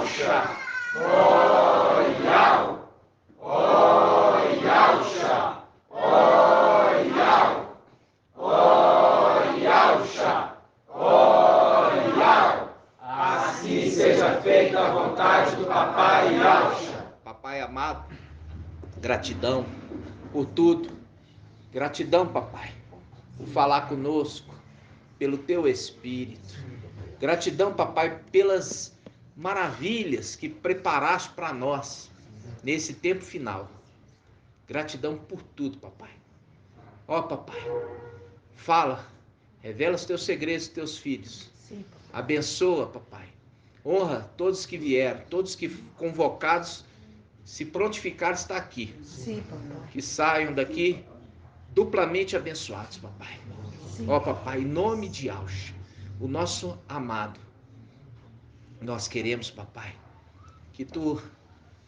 Yalcha, ó Yal, ó Yalcha, ó Yal, ó Yalcha, ó Yal. Assim seja feita a vontade do Papai Yalcha. Papai amado, gratidão por tudo. Gratidão, papai, por falar conosco, pelo teu Espírito. Gratidão, papai, pelas maravilhas que preparaste para nós nesse tempo final. Gratidão por tudo, papai. Ó, papai, fala, revela os teus segredos aos teus filhos. Sim, Abençoa, papai. Honra todos que vieram, todos que convocados, se prontificaram, está aqui. sim, papai. Que saiam daqui duplamente abençoados, papai. Sim. Ó, papai, em nome de Yalcha, o nosso amado, nós queremos, papai, que tu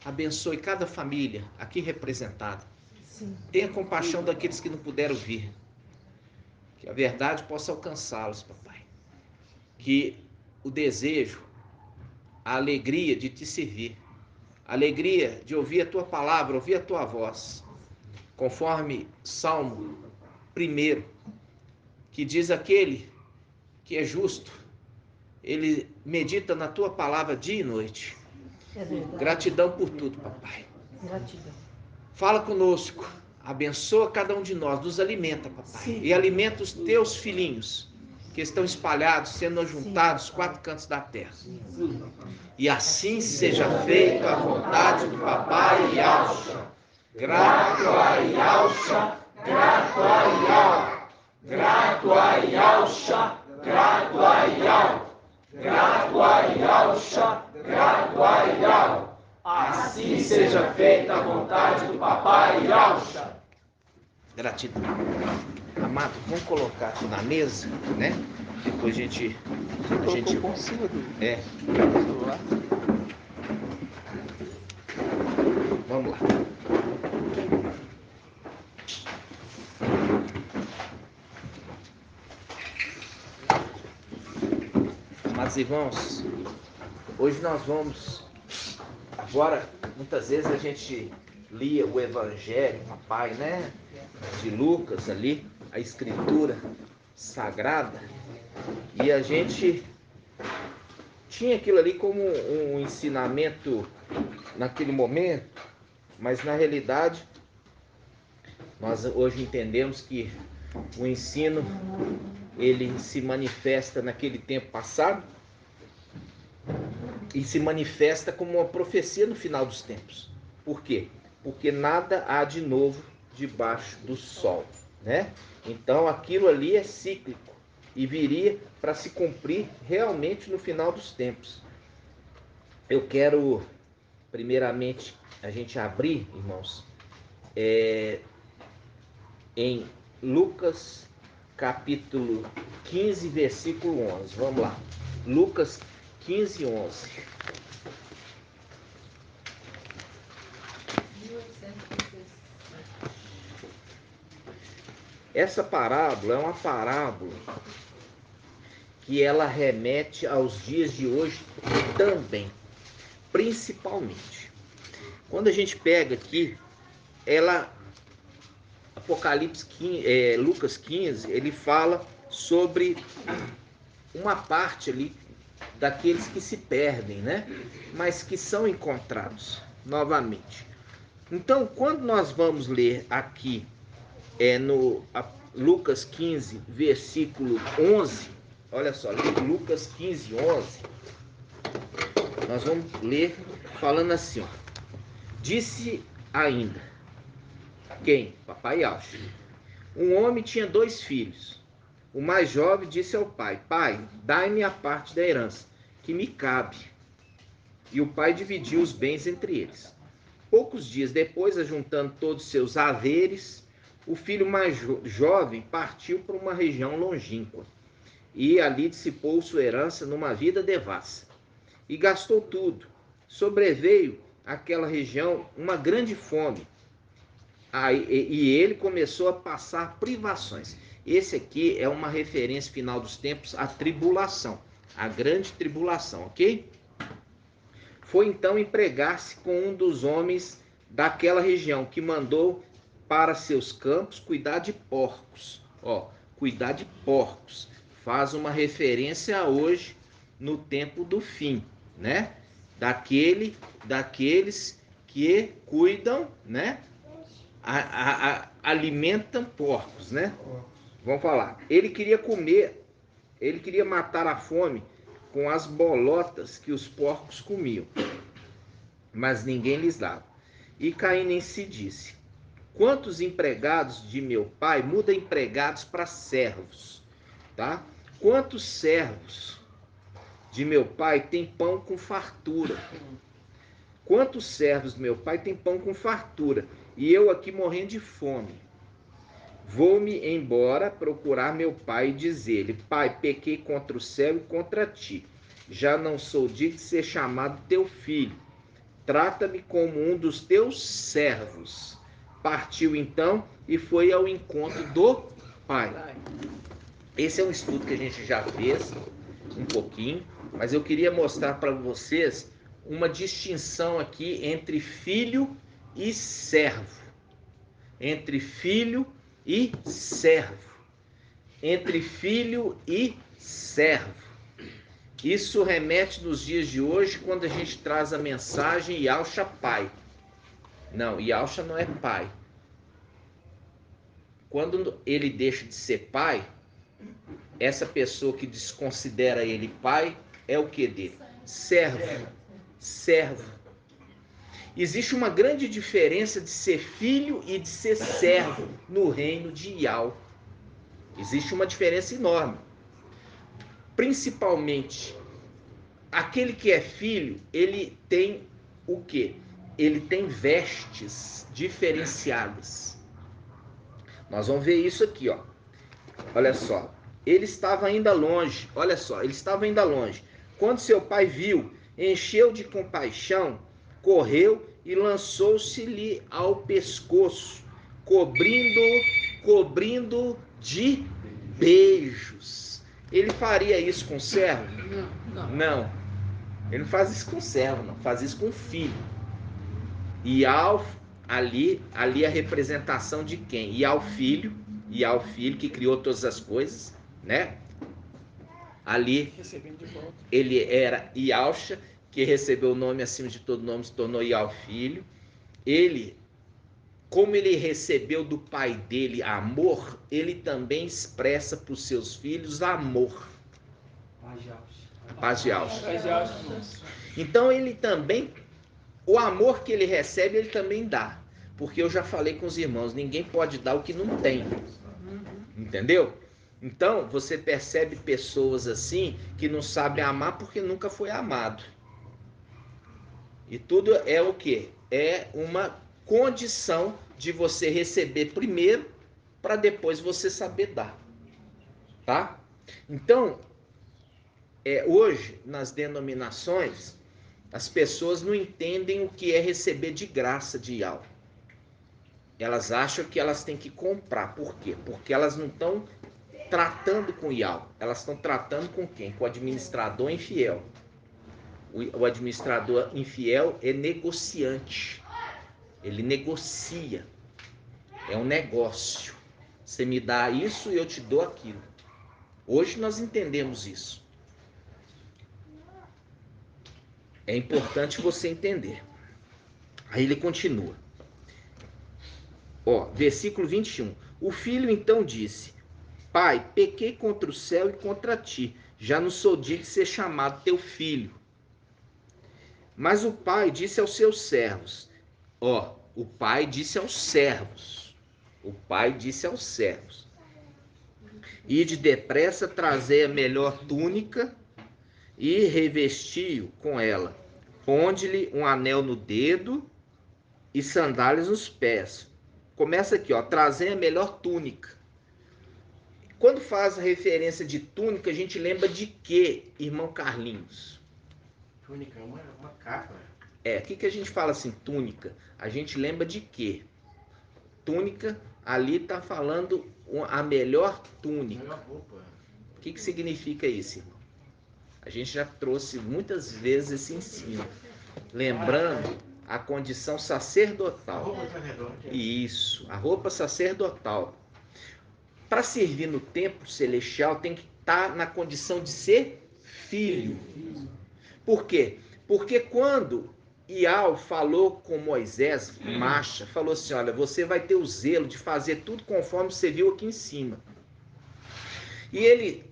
abençoe cada família aqui representada. Sim. Tenha compaixão daqueles que não puderam vir. Que a verdade possa alcançá-los, papai. Que o desejo, a alegria de te servir, a alegria de ouvir a tua palavra, ouvir a tua voz, conforme Salmo 1, que diz: aquele que é justo, ele medita na tua palavra dia e noite. É verdade. Gratidão por tudo, papai. Gratidão. Fala conosco, abençoa cada um de nós, nos alimenta, papai. Sim. E alimenta os teus filhinhos, que estão espalhados, sendo ajuntados, quatro cantos da terra. E assim seja feita a vontade do Papai Yalcha. Grato a Yalcha, grato a Yal. Grato a Yalcha, grato a Yal. Grato a Yalcha, grato a Yal. Assim seja feita a vontade do Papai Yalcha. Gratidão. Amado, vamos colocar aqui na mesa, né? Depois a gente por cima do é, celular. vamos lá. Amados irmãos, hoje nós vamos, agora, muitas vezes a gente lia o Evangelho, papai, né? De Lucas ali, a Escritura Sagrada, e a gente tinha aquilo ali como um ensinamento naquele momento, mas na realidade nós hoje entendemos que o ensino ele se manifesta naquele tempo passado e se manifesta como uma profecia no final dos tempos. Por quê? Porque nada há de novo debaixo do sol, né? Então aquilo ali é cíclico e viria para se cumprir realmente no final dos tempos. Eu quero primeiramente a gente abrir, irmãos, em Lucas capítulo 15, versículo 11. Vamos lá. Lucas 15, 11. Essa parábola é uma parábola que ela remete aos dias de hoje também, principalmente. Quando a gente pega aqui, Apocalipse 15, Lucas 15, ele fala sobre uma parte ali daqueles que se perdem, né? Mas que são encontrados novamente. Então, quando nós vamos ler aqui no Lucas 15, versículo 11, olha só, Lucas 15, 11, nós vamos ler falando assim, ó. Disse ainda, quem? Papai Yalcha. Um homem tinha 2 filhos. O mais jovem disse ao pai: pai, dai-me a parte da herança, que me cabe. E o pai dividiu os bens entre eles. Poucos dias depois, ajuntando todos os seus haveres, o filho mais jovem partiu para uma região longínqua e ali dissipou sua herança numa vida devassa. E gastou tudo. Sobreveio àquela região uma grande fome. E ele começou a passar privações. Esse aqui é uma referência final dos tempos à tribulação, a grande tribulação, ok? Foi então empregar-se com um dos homens daquela região, que mandou para seus campos cuidar de porcos. Ó, cuidar de porcos. Faz uma referência a hoje, no tempo do fim, né? Daqueles que cuidam, né? Alimentam porcos, né? Vamos falar. Ele queria comer, ele queria matar a fome com as bolotas que os porcos comiam, mas ninguém lhes dava. E Caim em si disse: quantos empregados de meu pai, muda empregados para servos, tá? Quantos servos de meu pai têm pão com fartura? Quantos servos do meu pai têm pão com fartura? E eu aqui morrendo de fome. Vou-me embora procurar meu pai e dizer-lhe: Pai, pequei contra o céu e contra ti. Já não sou digno de ser chamado teu filho. Trata-me como um dos teus servos. Partiu então e foi ao encontro do pai. Esse é um estudo que a gente já fez um pouquinho, mas eu queria mostrar para vocês uma distinção aqui entre filho e servo. Entre filho e servo. Entre filho e servo. Isso remete nos dias de hoje, quando a gente traz a mensagem Yahusha pai. Não, Yahusha não é pai. Quando ele deixa de ser pai, essa pessoa que desconsidera ele pai, é o que dele? Servo. Servo. Existe uma grande diferença de ser filho e de ser servo no reino de Yah. Existe uma diferença enorme. Principalmente, aquele que é filho, ele tem o quê? Ele tem vestes diferenciadas. Nós vamos ver isso aqui, ó. Olha só. Ele estava ainda longe. Olha só, ele estava ainda longe. Quando seu pai viu, encheu de compaixão, correu e lançou-se-lhe ao pescoço, cobrindo de beijos. Ele faria isso com o servo? Não. Ele não faz isso com o servo, não. Faz isso com o filho. E ali a representação de quem? E ao filho que criou todas as coisas, né? Ali ele era Yahusha, que recebeu o nome acima de todo nome, se tornou Yah filho. Ele, como ele recebeu do pai dele amor, ele também expressa para os seus filhos amor. Paz de Yahusha. Então ele também, o amor que ele recebe, ele também dá. Porque eu já falei com os irmãos, ninguém pode dar o que não tem. Entendeu? Então, você percebe pessoas assim que não sabem amar porque nunca foi amado. E tudo é o quê? É uma condição de você receber primeiro para depois você saber dar. Tá? Então, hoje, nas denominações, as pessoas não entendem o que é receber de graça de Yah. Elas acham que elas têm que comprar. Por quê? Porque elas não estão tratando com Yah. Elas estão tratando com quem? Com o administrador infiel. O administrador infiel é negociante. Ele negocia. É um negócio. Você me dá isso e eu te dou aquilo. Hoje nós entendemos isso. É importante você entender. Aí ele continua. Ó, versículo 21. O filho então disse: Pai, pequei contra o céu e contra ti. Já não sou digno de ser chamado teu filho. Mas o pai disse aos seus servos. Ó, o pai disse aos servos. O pai disse aos servos: Ide depressa, trazei a melhor túnica e revesti-o com ela. Ponde-lhe um anel no dedo e sandálias nos pés. Começa aqui, ó, trazei a melhor túnica. Quando faz a referência de túnica, a gente lembra de quê, irmão Carlinhos? Túnica é uma capa. O que a gente fala assim, túnica? A gente lembra de quê? Túnica, ali está falando a melhor túnica. Melhor roupa. O que significa isso, irmão? A gente já trouxe muitas vezes esse ensino. lembrando a condição sacerdotal. Roupa sacerdote. Isso, a roupa sacerdotal. Para servir no templo celestial tem que estar na condição de ser filho. Por quê? Porque quando Ial falou com Moisés, Macha, falou assim, olha, você vai ter o zelo de fazer tudo conforme você viu aqui em cima. E ele,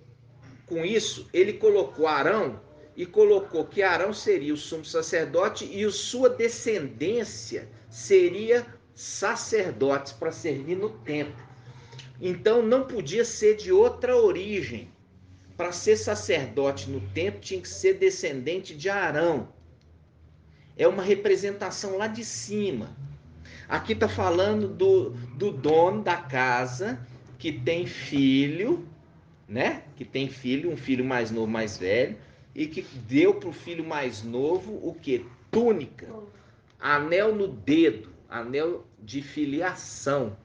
com isso, ele colocou Arão e colocou que Arão seria o sumo sacerdote e a sua descendência seria sacerdotes para servir no templo. Então não podia ser de outra origem. Para ser sacerdote no templo tinha que ser descendente de Arão. É uma representação lá de cima. Aqui está falando do dono da casa que tem filho, né? Que tem filho, um filho mais novo, mais velho, e que deu para o filho mais novo o que? Túnica, anel no dedo, anel de filiação,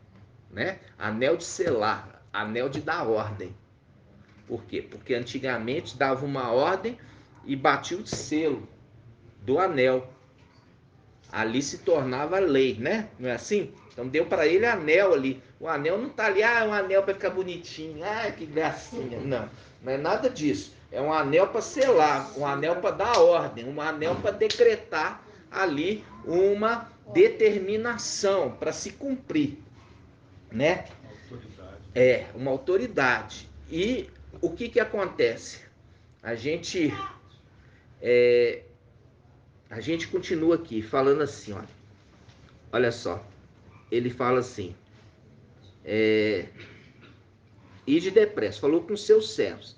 né? Anel de selar, anel de dar ordem. Por quê? Porque antigamente dava uma ordem e batia o selo do anel. Ali se tornava lei, né? Não é assim? Então deu para ele anel ali. O anel não está ali, um anel para ficar bonitinho, que gracinha. Não, não é nada disso. É um anel para selar, um anel para dar ordem, um anel para decretar ali uma determinação para se cumprir, né? Autoridade. É, uma autoridade. E o que acontece? A gente continua aqui falando assim, olha só. Ele fala assim, ide depressa, falou com seus servos.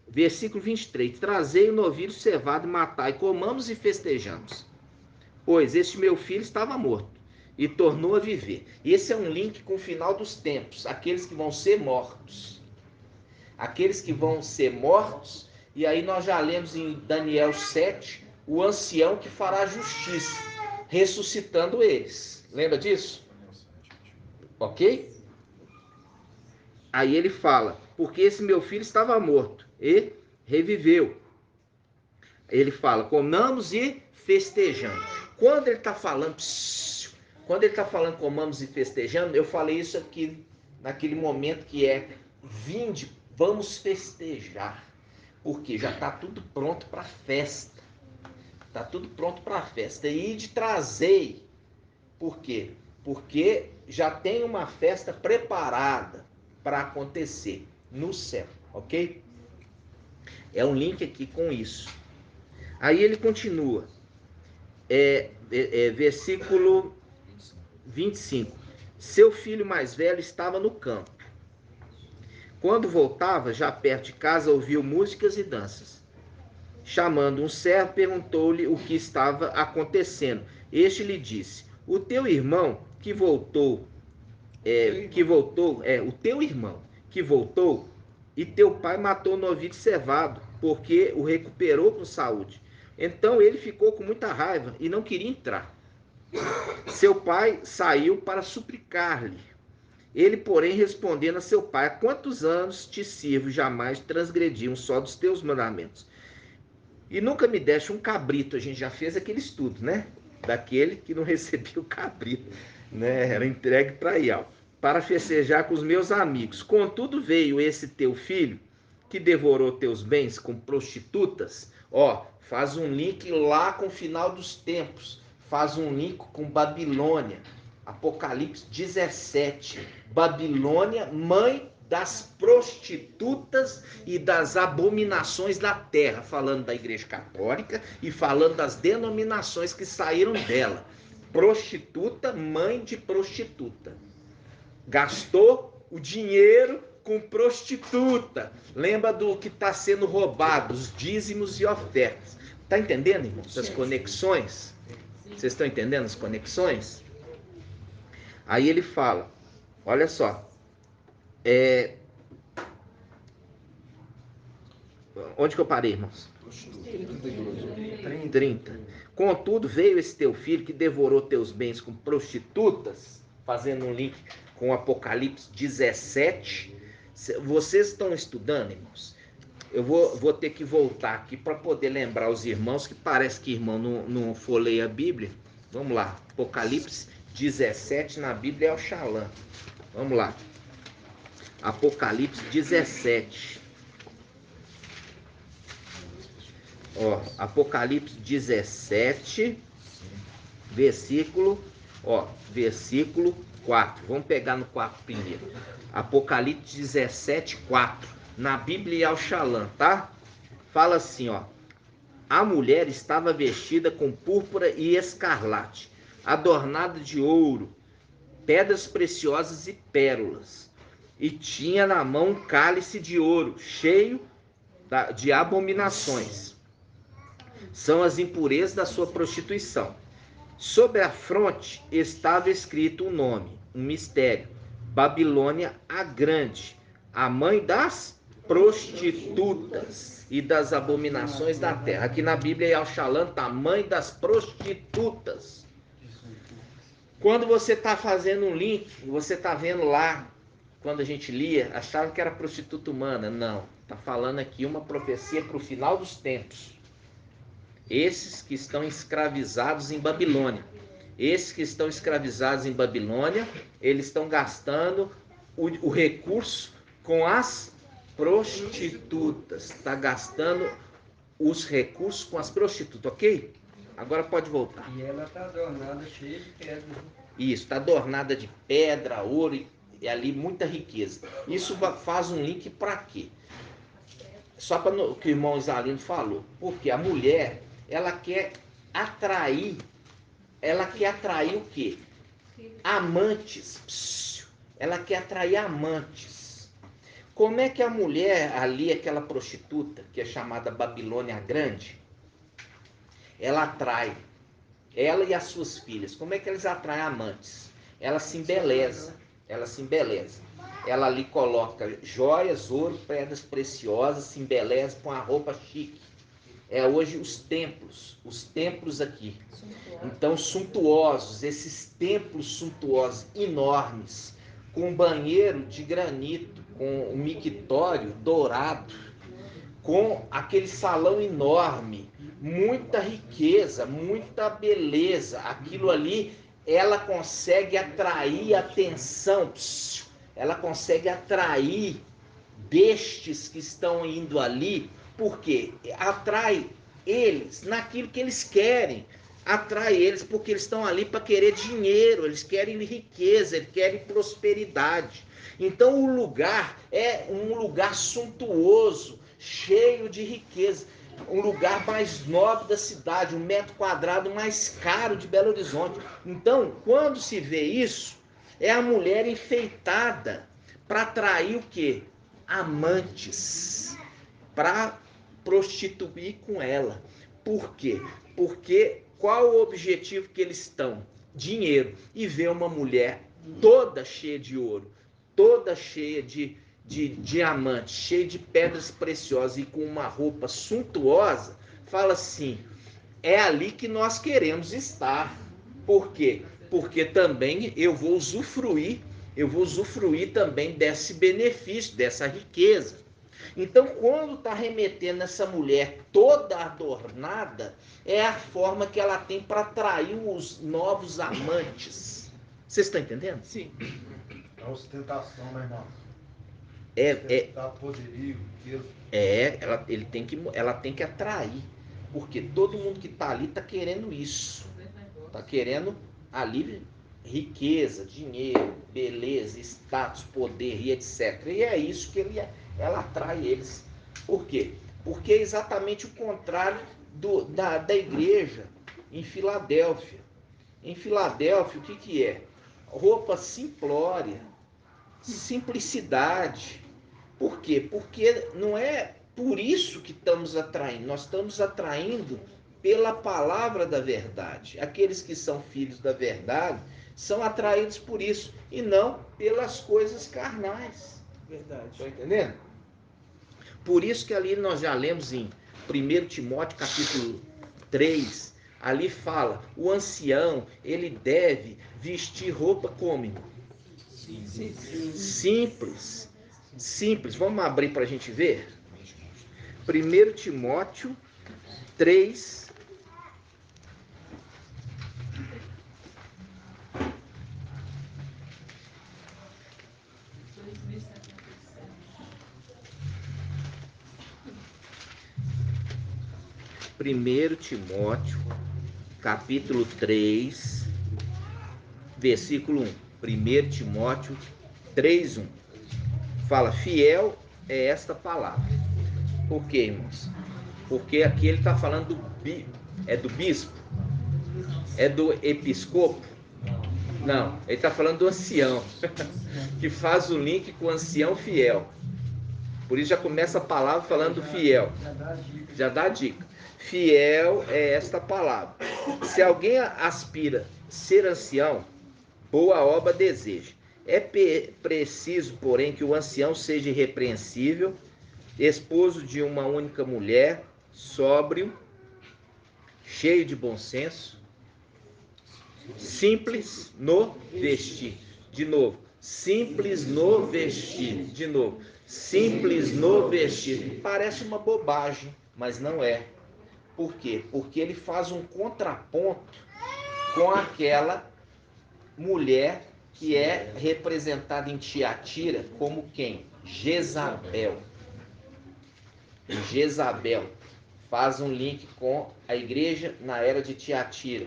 Versículo 23, trazei o novilho cevado, matai, comamos e festejamos. Pois este meu filho estava morto e tornou a viver. E esse é um link com o final dos tempos, aqueles que vão ser mortos. Aqueles que vão ser mortos, e aí nós já lemos em Daniel 7, o ancião que fará justiça, ressuscitando eles. Lembra disso? Ok? Aí ele fala, porque esse meu filho estava morto e reviveu. Ele fala, comamos e festejamos. Quando ele está falando, comamos e festejando, eu falei isso aqui naquele momento que é, vinde, vamos festejar. Porque já está tudo pronto para a festa. Está tudo pronto para a festa. E de trazei. Por quê? Porque já tem uma festa preparada para acontecer no céu, ok? É um link aqui com isso. Aí ele continua, versículo 25. Seu filho mais velho estava no campo. Quando voltava, já perto de casa, ouviu músicas e danças. Chamando um servo, perguntou-lhe o que estava acontecendo. Este lhe disse, o teu irmão que voltou, o teu irmão que voltou, e teu pai matou o novilho cevado, porque o recuperou com saúde. Então ele ficou com muita raiva e não queria entrar. Seu pai saiu para suplicar-lhe. Ele, porém, respondendo a seu pai, há quantos anos te sirvo, jamais transgredi um só dos teus mandamentos? E nunca me deste um cabrito. A gente já fez aquele estudo, né? Daquele que não recebia o cabrito, né? Era entregue para Ial, para festejar com os meus amigos. Contudo veio esse teu filho, que devorou teus bens com prostitutas. Faz um link lá com o final dos tempos. Faz um link com Babilônia. Apocalipse 17. Babilônia, mãe das prostitutas e das abominações da terra, falando da Igreja Católica e falando das denominações que saíram dela. Prostituta, mãe de prostituta. Gastou o dinheiro com prostituta. Lembra do que está sendo roubado, os dízimos e ofertas. Está entendendo, irmãos, as conexões? Vocês estão entendendo as conexões? Aí ele fala, olha só, onde que eu parei, irmãos? 30. Contudo, veio esse teu filho que devorou teus bens com prostitutas, fazendo um link com Apocalipse 17. Vocês estão estudando, irmãos? Eu vou ter que voltar aqui para poder lembrar os irmãos, que parece que irmão não folheia a Bíblia. Vamos lá, Apocalipse 17 na Bíblia é o Shalom. Vamos lá. Apocalipse 17. Ó, Apocalipse 17, versículo 4. Vamos pegar no 4 primeiro. Apocalipse 17, 4. Na Bíblia é o Shalom, tá? Fala assim, ó. A mulher estava vestida com púrpura e escarlate, adornada de ouro, pedras preciosas e pérolas, e tinha na mão um cálice de ouro, cheio de abominações. São as impurezas da sua prostituição. Sobre a fronte estava escrito um nome, um mistério: Babilônia a Grande, a mãe das prostitutas e das abominações da terra. Aqui na Bíblia, Yal-Shalom tá mãe das prostitutas. Quando você está fazendo um link, você está vendo lá, quando a gente lia, achava que era prostituta humana. Não, está falando aqui uma profecia para o final dos tempos. Esses que estão escravizados em Babilônia. Esses que estão escravizados em Babilônia, eles estão gastando o recurso com as prostitutas. Está gastando os recursos com as prostitutas, ok? Agora pode voltar. E ela está adornada, cheia de pedras. Isso, está adornada de pedra, ouro e ali muita riqueza. Isso faz um link para quê? Só para o que o irmão Isalino falou. Porque a mulher, ela quer atrair o quê? Amantes. Ela quer atrair amantes. Como é que a mulher ali, aquela prostituta, que é chamada Babilônia Grande, ela atrai, ela e as suas filhas, como é que eles atraem amantes? Ela se embeleza. Ela ali coloca joias, ouro, pedras preciosas, se embeleza com a roupa chique. É hoje os templos aqui. Então, suntuosos, esses templos suntuosos, enormes, com banheiro de granito, com um mictório dourado, com aquele salão enorme, muita riqueza, muita beleza. Aquilo ali, ela consegue atrair atenção, ela consegue atrair destes que estão indo ali, porque atrai eles naquilo que eles querem, atrai eles porque eles estão ali para querer dinheiro, eles querem riqueza, eles querem prosperidade. Então o lugar é um lugar suntuoso, cheio de riqueza, um lugar mais nobre da cidade, um metro quadrado mais caro de Belo Horizonte. Então, quando se vê isso, é a mulher enfeitada para atrair o quê? Amantes, para prostituir com ela. Por quê? Porque qual o objetivo que eles estão? Dinheiro. E ver uma mulher toda cheia de ouro, toda cheia de diamantes, cheia de pedras preciosas e com uma roupa suntuosa, fala assim, é ali que nós queremos estar. Por quê? Porque também eu vou usufruir também desse benefício, dessa riqueza. Então, quando está remetendo essa mulher toda adornada, é a forma que ela tem para atrair os novos amantes. Vocês estão entendendo? Sim. É ostentação, né, irmão? Poderio, ela tem que atrair, porque todo mundo que está ali está querendo isso, está querendo ali riqueza, dinheiro, beleza, status, poder e etc. E é isso que ela atrai eles. Por quê? Porque é exatamente o contrário da igreja em Filadélfia. Em Filadélfia, o que é? Roupa simplória, simplicidade. Por quê? Porque não é por isso que estamos atraindo. Nós estamos atraindo pela palavra da verdade. Aqueles que são filhos da verdade são atraídos por isso e não pelas coisas carnais. Verdade. Estão entendendo? Por isso que ali nós já lemos em 1 Timóteo capítulo 3, ali fala, o ancião, ele deve vestir roupa como? Simples. Vamos abrir para a gente ver? 1 Timóteo 3. Primeiro Timóteo, capítulo 3, versículo 1. 1 Timóteo 3, 1. Fala, fiel é esta palavra. Por quê, irmãos? Porque aqui ele está falando do bispo? É do episcopo? Não, ele está falando do ancião, que faz o link com o ancião fiel. Por isso já começa a palavra falando do fiel. Já dá a dica. Fiel é esta palavra. Se alguém aspira ser ancião, boa obra deseja. É preciso, porém, que o ancião seja irrepreensível, esposo de uma única mulher, sóbrio, cheio de bom senso, simples no vestir. De novo, simples no vestir. De novo, simples no vestir. Parece uma bobagem, mas não é. Por quê? Porque ele faz um contraponto com aquela mulher que é representada em Tiatira como quem? Jezabel. Jezabel faz um link com a igreja na era de Tiatira,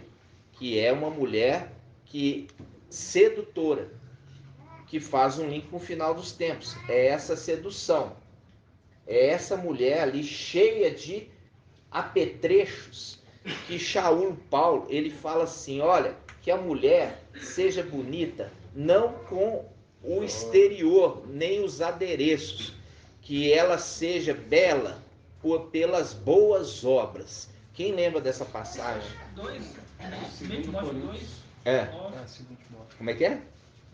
que é uma mulher sedutora, que faz um link com o final dos tempos. É essa sedução. É essa mulher ali cheia de apetrechos, que Shaul Paulo, ele fala assim, olha, que a mulher seja bonita, não com o exterior, nem os adereços, que ela seja bela pelas boas obras. Quem lembra dessa passagem? 2, 1 Timóteo 2, É. 9. Como é que é?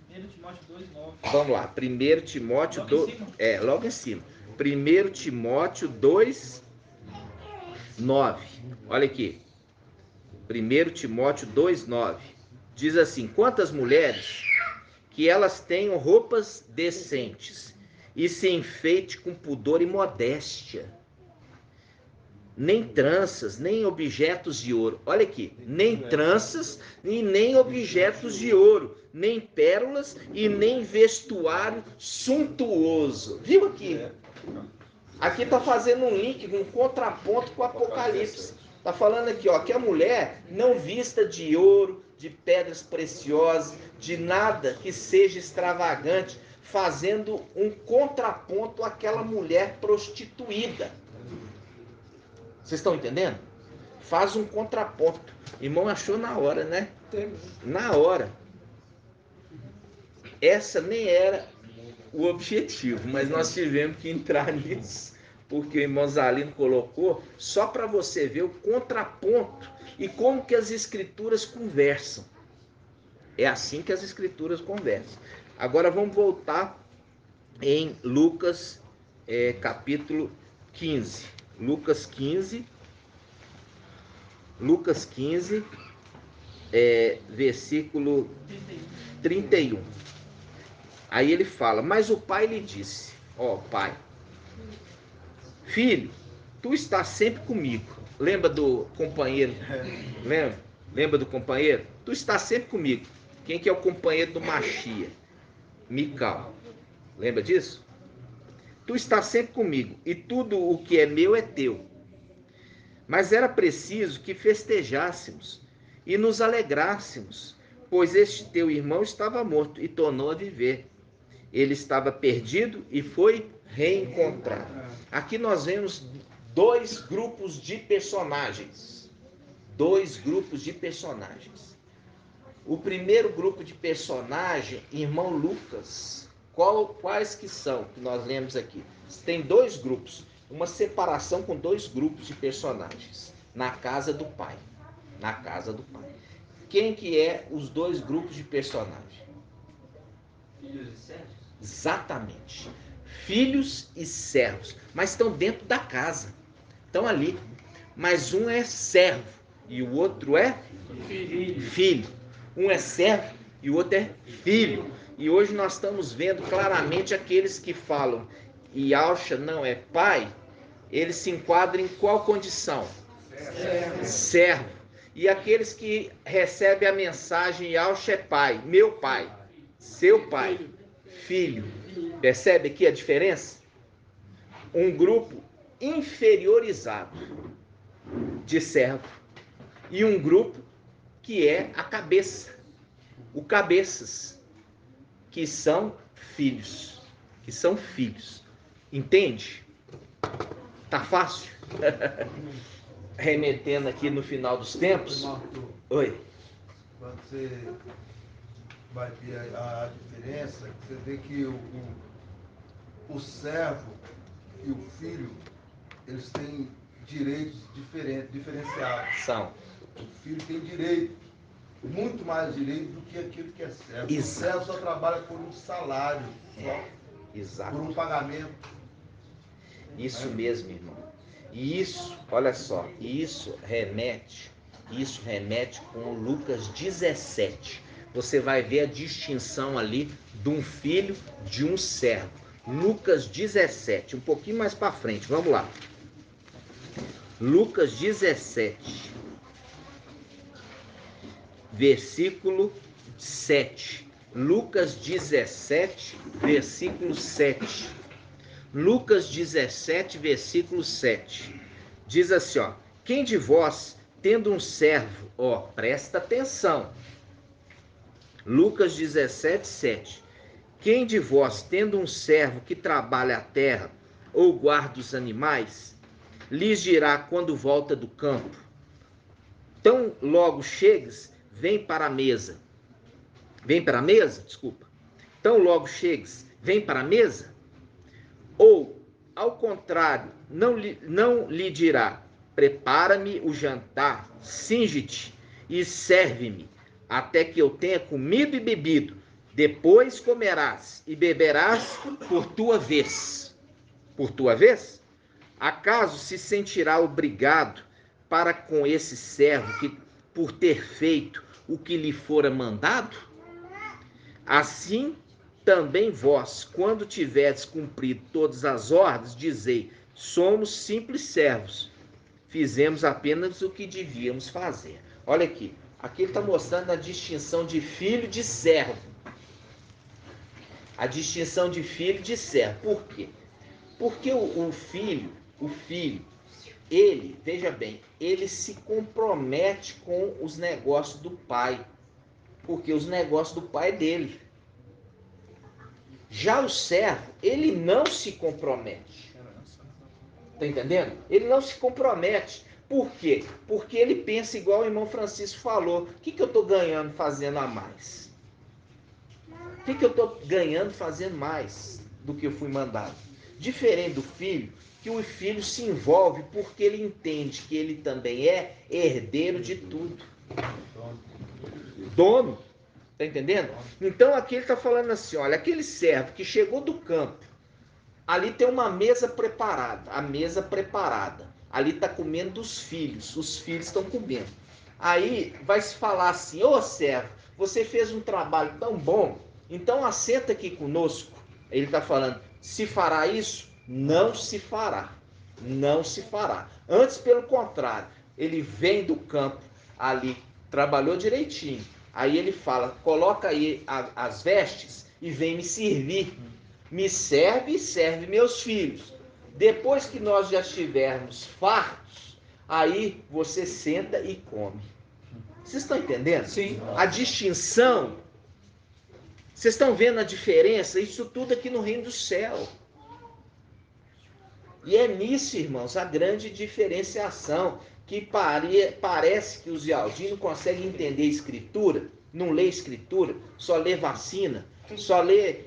1 Timóteo 2, 9. Vamos lá, 1 Timóteo 2, logo em cima. 1 Timóteo 2, 9. Olha aqui. 1 Timóteo 2, 9. Diz assim, quantas mulheres que elas tenham roupas decentes e se enfeite com pudor e modéstia. Nem tranças, nem objetos de ouro. Olha aqui, nem tranças e nem objetos de ouro, nem pérolas e nem vestuário suntuoso. Viu aqui? Aqui está fazendo um link, um contraponto com o Apocalipse. Está falando aqui, ó, que a mulher não vista de ouro, de pedras preciosas, de nada que seja extravagante, fazendo um contraponto àquela mulher prostituída. Vocês estão entendendo? Faz um contraponto. Irmão achou na hora, né? Na hora. Essa nem era o objetivo, mas nós tivemos que entrar nisso, porque o irmão Zalino colocou só para você ver o contraponto e como que as escrituras conversam. É assim que as escrituras conversam. Agora vamos voltar em Lucas capítulo 15. Lucas 15, versículo 31. Aí ele fala, mas o pai lhe disse, ó pai, filho, tu estás sempre comigo. Lembra do companheiro? Lembra do companheiro? Tu estás sempre comigo. Quem que é o companheiro do Machia? Mical. Lembra disso? Tu estás sempre comigo, e tudo o que é meu é teu. Mas era preciso que festejássemos e nos alegrássemos, pois este teu irmão estava morto e tornou a viver. Ele estava perdido e foi reencontrado. Aqui nós vemos dois grupos de personagens. Dois grupos de personagens. O primeiro grupo de personagem, irmão Lucas. Quais que são que nós lemos aqui? Tem dois grupos, uma separação com dois grupos de personagens na casa do pai. Na casa do pai. Quem que é os dois grupos de personagens? Filhos e servos? Exatamente. Filhos e servos, mas estão dentro da casa. Estão ali. Mas um é servo e o outro é filho. Um é servo e o outro é filho. E hoje nós estamos vendo claramente aqueles que falam Yahshua não é pai, ele se enquadra em qual condição? Servo. E aqueles que recebem a mensagem Yahshua é pai, meu pai, seu pai, filho. Percebe aqui a diferença? Um grupo inferiorizado de servo e um grupo que é a cabeça, o cabeças, que são filhos, Entende? Tá fácil? Remetendo aqui no final dos tempos. Arthur, Oi. quando você vai ver a diferença, você vê que o servo e o filho, eles têm direitos diferenciados. São. O filho tem direito, muito mais direito do que aquilo que é servo. Exato. O servo só trabalha por um salário, só Exato. por um pagamento. Isso mesmo, irmão. E isso, olha só, isso remete com Lucas 17. Você vai ver a distinção ali de um filho de um servo. Lucas 17, um pouquinho mais para frente, vamos lá. Lucas 17, versículo 7. Lucas 17, versículo 7. Lucas 17, versículo 7. Diz assim, ó: quem de vós, tendo um servo, ó, presta atenção. Lucas 17, 7. Quem de vós, tendo um servo que trabalha a terra ou guarda os animais, lhes dirá quando volta do campo: tão logo chegues, vem para a mesa. Tão logo chegues, vem para a mesa? Ou, ao contrário, não lhe dirá: prepara-me o jantar, cinge-te e serve-me, até que eu tenha comido e bebido. Depois comerás e beberás por tua vez. Por tua vez? Acaso se sentirá obrigado para com esse servo que, por ter feito o que lhe fora mandado? Assim também vós, quando tiverdes cumprido todas as ordens, dizei: somos simples servos, fizemos apenas o que devíamos fazer. Olha aqui ele está mostrando a distinção de filho e de servo. A distinção de filho e de servo. Por quê? Porque o filho, ele, veja bem, ele se compromete com os negócios do pai, porque os negócios do pai é dele. Já o servo, ele não se compromete. Tá entendendo? Ele não se compromete. Por quê? Porque ele pensa igual o irmão Francisco falou: o que eu estou ganhando fazendo a mais? O que eu estou ganhando fazendo mais do que eu fui mandado? Diferente do filho, que o filho se envolve porque ele entende que ele também é herdeiro de tudo. Dono. Tá entendendo? Então aqui ele está falando assim: olha, aquele servo que chegou do campo, ali tem uma mesa preparada, ali está comendo dos filhos, os filhos estão comendo. Aí vai se falar assim: ô servo, você fez um trabalho tão bom, então assenta aqui conosco. Ele está falando: se fará isso? Não se fará. Não se fará. Antes, pelo contrário, ele vem do campo ali, trabalhou direitinho. Aí ele fala: coloca aí as vestes e vem me servir. Me serve e serve meus filhos. Depois que nós já estivermos fartos, aí você senta e come. Vocês estão entendendo? Sim. A distinção. Vocês estão vendo a diferença? Isso tudo aqui no reino do céu. E é nisso, irmãos, a grande diferenciação, que parece que os Yaldim não conseguem entender a escritura, não lê escritura, só lê vacina, só lê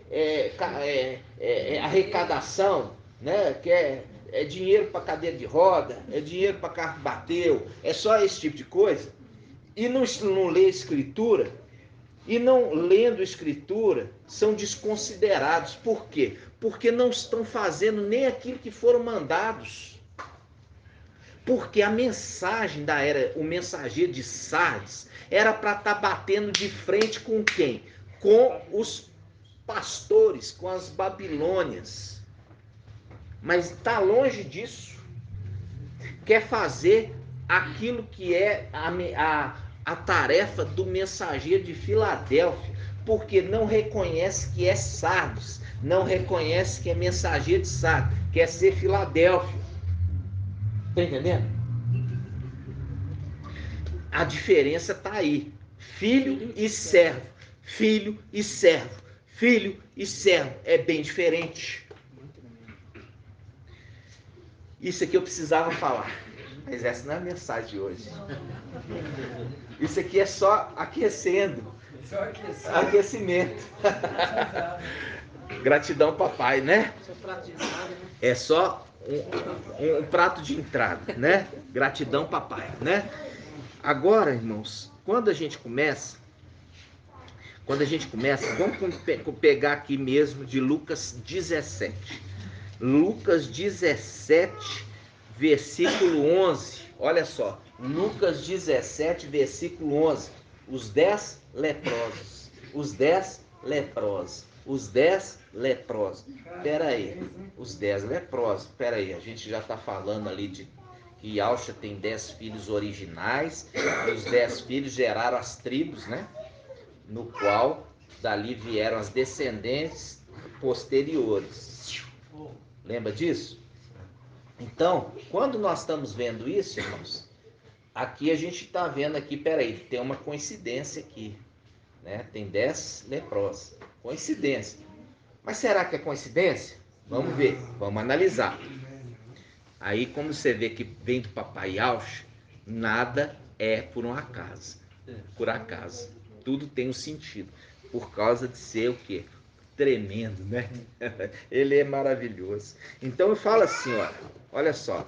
arrecadação, né? Que é dinheiro para cadeira de roda, é dinheiro para carro que bateu, é só esse tipo de coisa. E não lê escritura, e não lendo escritura, são desconsiderados. Por quê? Porque não estão fazendo nem aquilo que foram mandados. Porque a mensagem o mensageiro de Sardes, era para estar batendo de frente com quem? Com os pastores, com as Babilônias. Mas está longe disso. quer fazer aquilo que é a tarefa do mensageiro de Filadélfia, porque não reconhece que é Sardes, não reconhece que é mensageiro de Sardes, quer ser Filadélfia. Está entendendo? A diferença está aí. Filho e servo. Filho e servo. Filho e servo. É bem diferente. Isso aqui eu precisava falar. Mas essa não é a mensagem de hoje. Isso aqui é só aquecendo. Aquecimento. Gratidão, papai, né? É só um prato de entrada, né? Gratidão, papai, né? Agora, irmãos, quando a gente começa, vamos pegar aqui mesmo de Lucas 17. Lucas 17, versículo 11. Olha só, Lucas 17, versículo 11. Os 10 leprosos. Os 10 leprosos. Os 10 leprosos. Espera aí. Os 10 leprosos. Espera aí, a gente já está falando ali de que Yalcha tem 10 filhos originais. E os 10 filhos geraram as tribos, né? No qual dali vieram as descendentes posteriores. Lembra disso? Então, quando nós estamos vendo isso, irmãos, aqui a gente está vendo aqui, peraí, tem uma coincidência aqui, né? Tem 10 leprosos. Coincidência. Mas será que é coincidência? Vamos ver, vamos analisar. Aí, como você vê que vem do papai Yalcha, nada é por um acaso. Por acaso. Tudo tem um sentido. Por causa de ser o quê? Tremendo, né? Ele é maravilhoso. Então eu falo assim, olha só.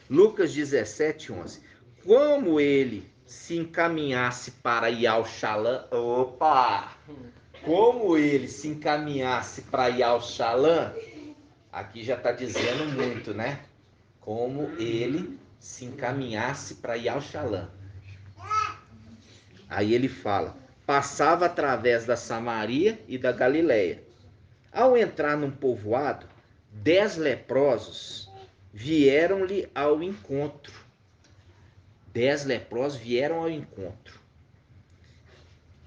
Lucas 17, 11. Como ele se encaminhasse para Yalchalã, como ele se encaminhasse para Yalchalã, aqui já está dizendo muito, né? Como ele se encaminhasse para Yalchalã. Aí ele fala, passava através da Samaria e da Galileia. Ao entrar num povoado, 10 leprosos vieram-lhe ao encontro. 10 leprosos vieram ao encontro.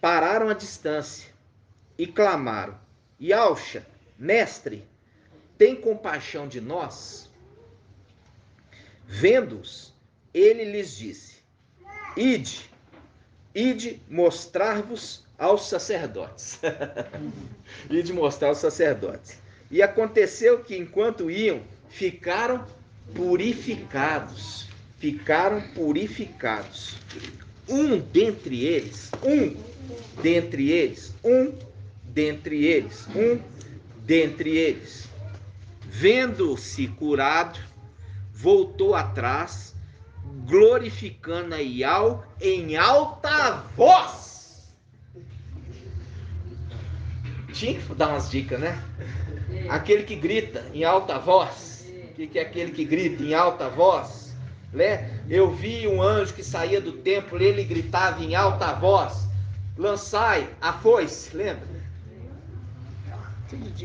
Pararam à distância e clamaram, Yalcha, mestre, tem compaixão de nós? Vendo-os, ele lhes disse, Ide mostrar-vos aos sacerdotes. Ide mostrar aos sacerdotes. E aconteceu que, enquanto iam, ficaram purificados. Ficaram purificados. Um dentre eles, vendo-se curado, voltou atrás, glorificando a Iau em alta voz. Tinha que dar umas dicas, né? Aquele que grita em alta voz. O que é aquele que grita em alta voz? Né? Eu vi um anjo que saía do templo, ele gritava em alta voz, lançai a foice, lembra?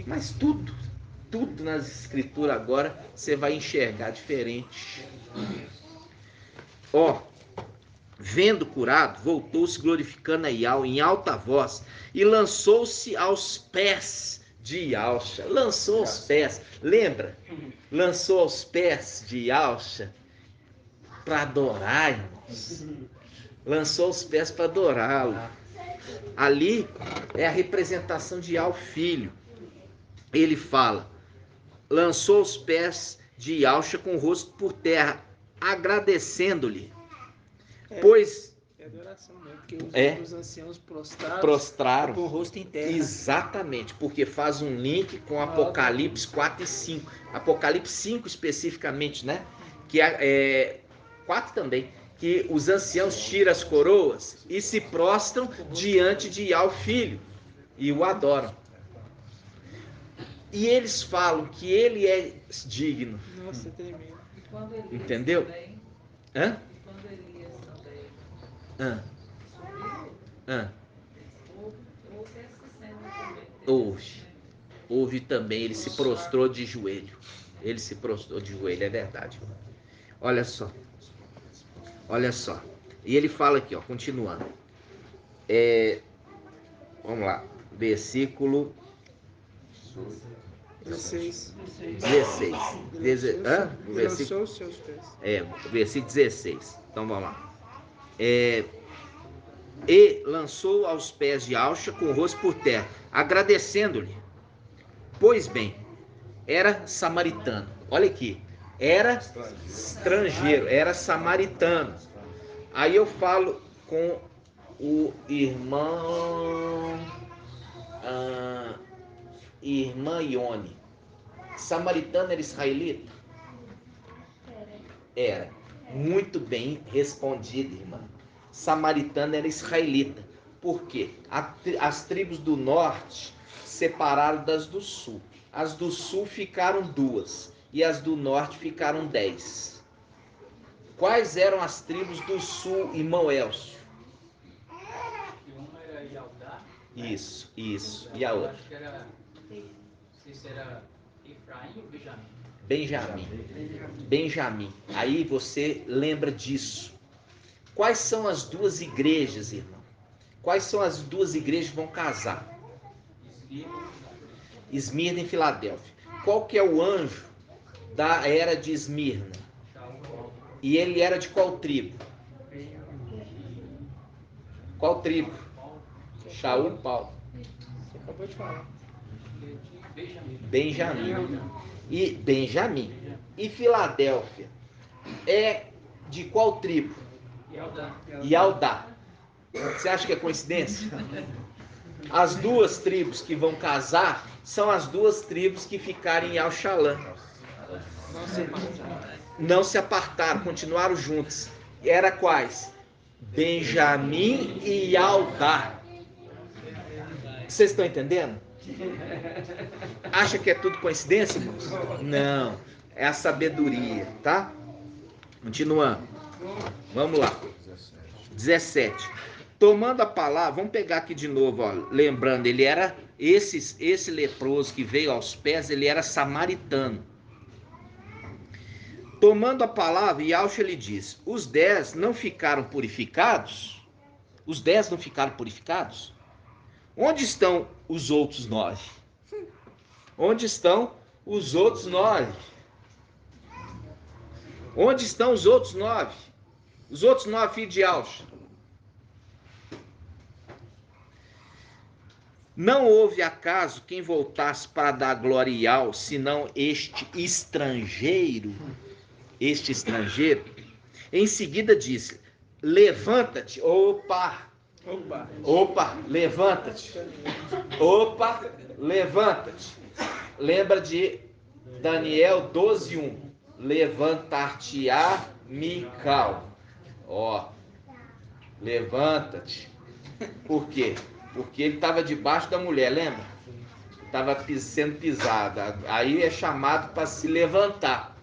Mas tudo nas escrituras agora você vai enxergar diferente. Vendo curado, voltou-se glorificando a Iau em alta voz e lançou-se aos pés de Yalcha. Lançou aos pés, lembra? Lançou aos pés de Yalcha para adorar, irmãos. Lançou os pés para adorá-lo. Ali é a representação de Iau filho. Ele fala, lançou os pés de Yalcha com o rosto por terra, agradecendo-lhe. Pois é adoração mesmo, porque os anciãos prostraram com o rosto em terra. Exatamente, porque faz um link com Apocalipse 4 e 5. Apocalipse 5 especificamente, né? Que é 4 também. Que os anciãos tiram as coroas e se prostram diante de Iau filho e o adoram. E eles falam que ele é digno. Nossa, tremendo. Entendeu? Hã? Houve também, ele se prostrou de joelho. Ele se prostrou de joelho, é verdade. Olha só. Olha só. E ele fala aqui, ó, continuando. Vamos lá. Versículo 16. 16. Lançou os seus pés. Versículo 16. Então vamos lá. E lançou aos pés de Alcha com o rosto por terra, agradecendo-lhe. Pois bem, era samaritano. Olha aqui. Era estrangeiro, era samaritano. Aí eu falo com o irmã Ione. Samaritano era israelita? Era. Muito bem respondido, irmã. Samaritano era israelita. Por quê? As tribos do norte separaram das do sul. As do sul ficaram 2 e as do norte ficaram 10. Quais eram as tribos do sul, irmão Elcio? Uma era Yaldá. Isso. E a outra? Acho que era, não sei se era Efraim ou Benjamim. Benjamim. Aí você lembra disso. Quais são as duas igrejas, irmão? Quais são as duas igrejas que vão casar? Esmirna e Filadélfia. Qual que é o anjo da era de Esmirna? E ele era de qual tribo? Qual tribo? Shaul e Paulo. Você acabou de falar. Benjamim. E Filadélfia é de qual tribo? Yaldá. Você acha que é coincidência? As duas tribos que vão casar são as duas tribos que ficaram em Al-Shalã. Não se apartaram, continuaram juntos. Era quais? Benjamim e Yaldá. Vocês estão entendendo? Acha que é tudo coincidência, irmãos? Não, é a sabedoria, tá? Continuando. Vamos lá. 17. Tomando a palavra, vamos pegar aqui de novo, ó, lembrando, ele era esse leproso que veio aos pés, ele era samaritano. Tomando a palavra, Yahshua lhe diz: os 10 não ficaram purificados? Os 10 não ficaram purificados? Onde estão os outros 9? Onde estão os outros 9? Onde estão os outros 9? Os outros 9 filhos de Yahshua. Não houve acaso quem voltasse para dar glória ao, senão este estrangeiro. Este estrangeiro. Em seguida disse: levanta-te. Opa, levanta-te. Opa, levanta-te. Lembra de Daniel 12:1. Levantar-te-á Mical. Ó, levanta-te. Por quê? Porque ele estava debaixo da mulher, lembra? Estava sendo pisado. Aí é chamado para se levantar.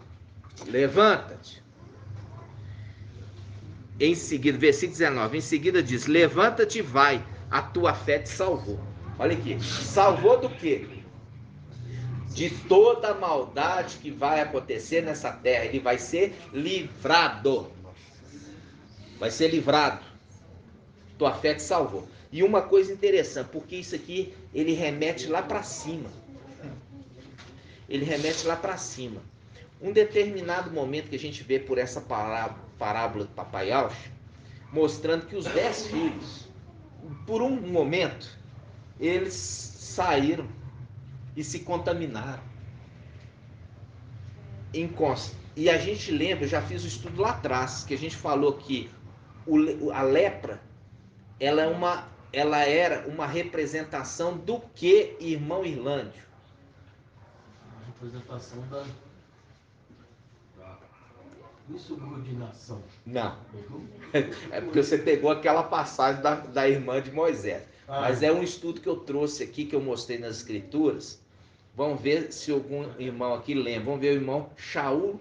Levanta-te. Em seguida, versículo 19. Em seguida diz: levanta-te e vai, a tua fé te salvou. Olha aqui. Salvou do quê? De toda a maldade que vai acontecer nessa terra. Ele vai ser livrado. Vai ser livrado. Tua fé te salvou. E uma coisa interessante, porque isso aqui, ele remete lá para cima. Ele remete lá para cima. Um determinado momento que a gente vê por essa parábola do Papai Yahshua, mostrando que os 10 filhos, por um momento, eles saíram e se contaminaram. E a gente lembra, eu já fiz o estudo lá atrás, que a gente falou que a lepra, ela era uma representação do que, irmão Irlândio? A representação da insubordinação. Não. É porque você pegou aquela passagem da irmã de Moisés. Mas é um estudo que eu trouxe aqui, que eu mostrei nas escrituras. Vamos ver se algum irmão aqui lembra. Vamos ver o irmão Shaul.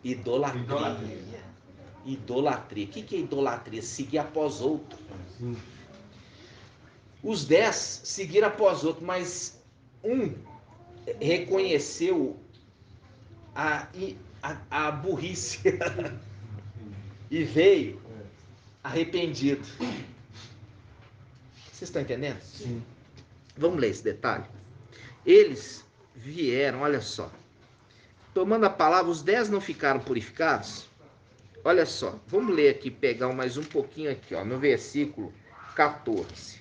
Idolatria. Idolatria. O que é idolatria? Seguir após outro. Sim. Os 10 seguiram após outro, mas um reconheceu a burrice e veio arrependido. Vocês estão entendendo? Sim. Vamos ler esse detalhe. Eles vieram, olha só, tomando a palavra, os 10 não ficaram purificados? Olha só, vamos ler aqui, pegar mais um pouquinho aqui, ó, no versículo 14.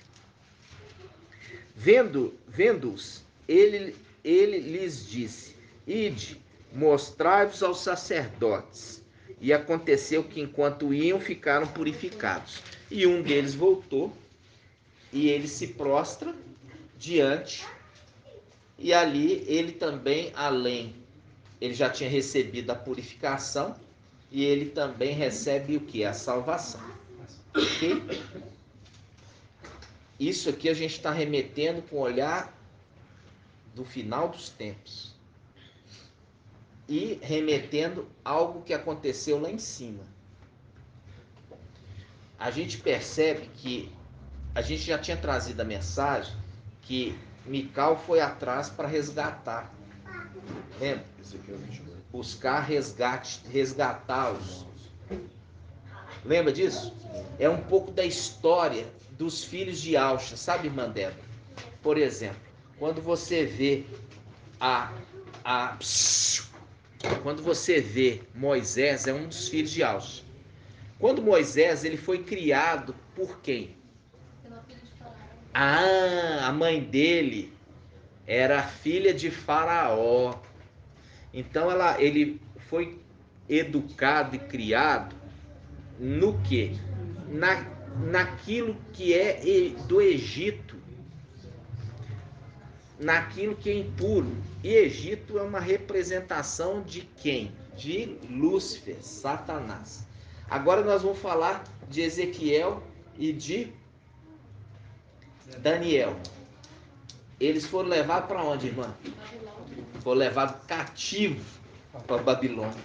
Vendo-os, ele lhes disse: ide, mostrai-vos aos sacerdotes. E aconteceu que enquanto iam, ficaram purificados. E um deles voltou, e ele se prostra diante, e ali ele também, além, ele já tinha recebido a purificação, e ele também recebe o que? A salvação. Ok? Isso aqui a gente está remetendo com o olhar do final dos tempos. E remetendo algo que aconteceu lá em cima. A gente percebe que a gente já tinha trazido a mensagem que Mical foi atrás para resgatar. Lembra? Buscar resgatá-los. Lembra disso? É um pouco da história dos filhos de Auxa, sabe, irmã Débora? Por exemplo, quando você vê quando você vê Moisés, é um dos filhos de Auxa. Quando Moisés, ele foi criado por quem? A mãe dele era filha de Faraó. Então ele foi educado e criado no quê? Naquilo que é do Egito, naquilo que é impuro. E Egito é uma representação de quem? De Lúcifer, Satanás. Agora nós vamos falar de Ezequiel e de Daniel. Eles foram levados para onde, irmã? Foram levados cativos para Babilônia.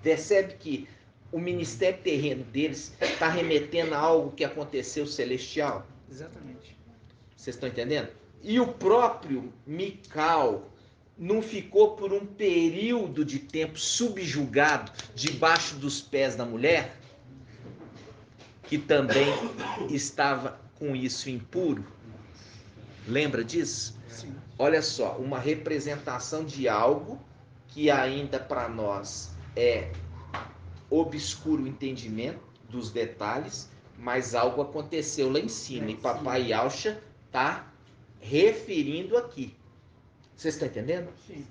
Percebe que o ministério terreno deles está remetendo a algo que aconteceu celestial? Exatamente. Vocês estão entendendo? E o próprio Mical não ficou por um período de tempo subjugado debaixo dos pés da mulher, que também estava com isso impuro? Lembra disso? Sim. Olha só, uma representação de algo que ainda para nós é obscuro o entendimento dos detalhes, mas algo aconteceu lá em cima e papai Auxa está referindo aqui. Vocês estão entendendo? Sim.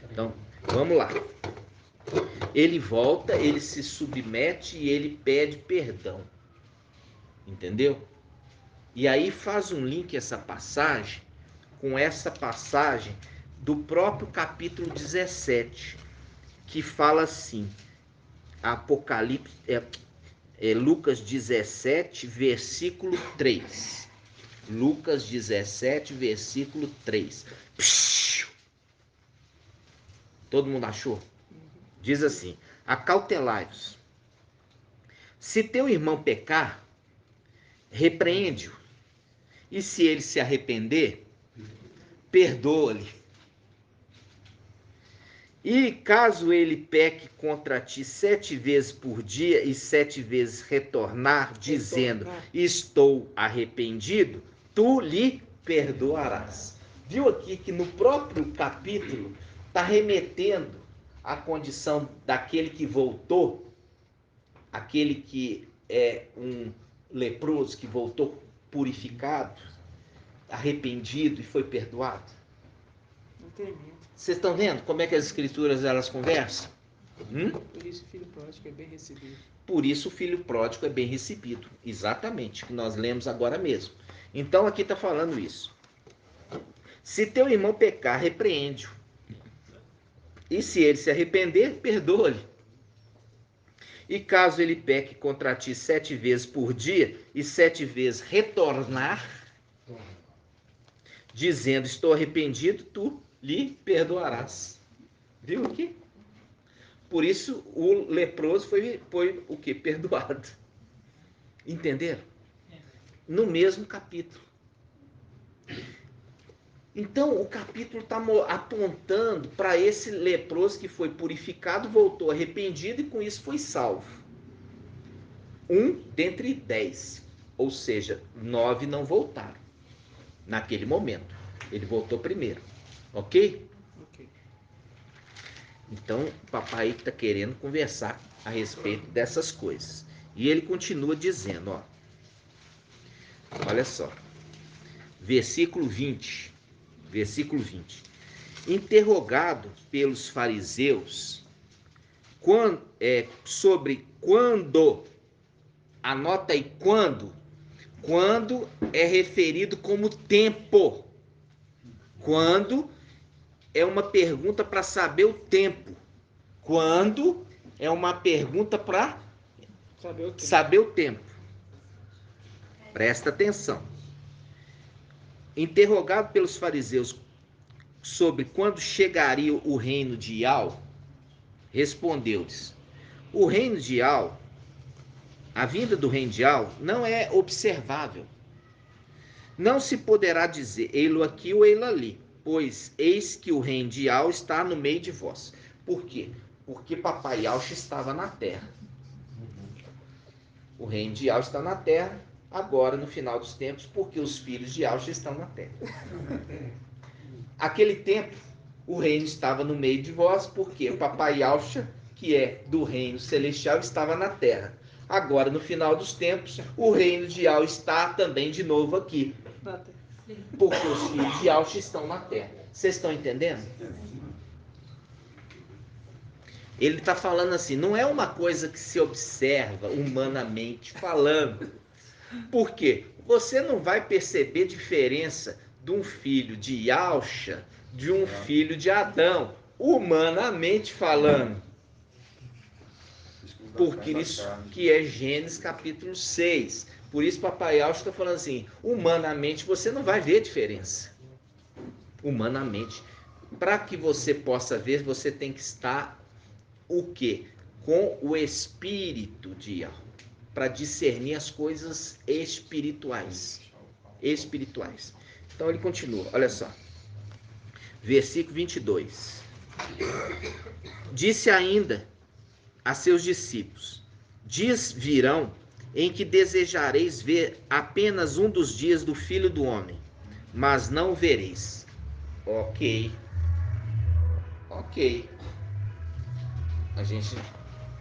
Então, vamos lá. Ele volta, ele se submete e ele pede perdão. Entendeu? E aí faz um link essa passagem com essa passagem do próprio capítulo 17, que fala assim, Apocalipse, Lucas 17, versículo 3. Lucas 17, versículo 3. Psiu. Todo mundo achou? Diz assim: acautelai-vos. Se teu irmão pecar, repreende-o. E se ele se arrepender, perdoa-lhe. E caso ele peque contra ti 7 vezes por dia e 7 vezes retornar, dizendo, estou arrependido, tu lhe perdoarás. Viu aqui que no próprio capítulo está remetendo à condição daquele que voltou, aquele que é um leproso, que voltou purificado, arrependido e foi perdoado. Entendi. Vocês estão vendo como é que as escrituras elas conversam? Por isso o filho pródigo é bem recebido. Por isso o filho pródigo é bem recebido. Exatamente, que nós lemos agora mesmo. Então aqui está falando isso. Se teu irmão pecar, repreende-o. E se ele se arrepender, perdoa-lhe. E caso ele peque contra ti 7 vezes por dia e 7 vezes retornar, dizendo, estou arrependido, tu lhe perdoarás. Viu aqui? Por isso o leproso foi o que? Perdoado. Entenderam? No mesmo capítulo. Então, o capítulo está apontando para esse leproso que foi purificado, voltou arrependido e com isso foi salvo. 1 dentre 10. Ou seja, 9 não voltaram naquele momento. Ele voltou primeiro. Ok? Ok. Então, o papai está querendo conversar a respeito dessas coisas. E ele continua dizendo, ó. Olha só. Versículo 20. Versículo 20. Interrogado pelos fariseus sobre quando, anota aí, quando é referido como tempo. Quando é uma pergunta para saber o tempo. Quando é uma pergunta para saber o tempo. Presta atenção. Interrogado pelos fariseus sobre quando chegaria o reino de Iau, respondeu-lhes: o reino de Iau, a vinda do reino de Iau, não é observável. Não se poderá dizer ei-lo aqui ou ei-lo ali, pois eis que o reino de Iau está no meio de vós. Por quê? Porque papai Yauch estava na terra. O reino de Yauch está na terra, agora no final dos tempos, porque os filhos de Yauch estão na terra. Aquele tempo, o reino estava no meio de vós, porque o papai Yauch, que é do reino celestial, estava na terra. Agora, no final dos tempos, o reino de Yau está também de novo aqui. Porque os filhos de Yauch estão na terra. Vocês estão entendendo? Ele está falando assim, não é uma coisa que se observa humanamente falando. Por quê? Você não vai perceber diferença de um filho de Yaucha de um filho de Adão, humanamente falando. Porque isso que é Gênesis capítulo 6. Por isso papai Yaucha está falando assim, humanamente você não vai ver diferença. Humanamente. Para que você possa ver, você tem que estar o quê? Com o espírito de Yau, para discernir as coisas espirituais. Espirituais. Então ele continua, olha só. Versículo 22. Disse ainda a seus discípulos: dias virão em que desejareis ver apenas um dos dias do Filho do Homem, mas não o vereis. Ok. A gente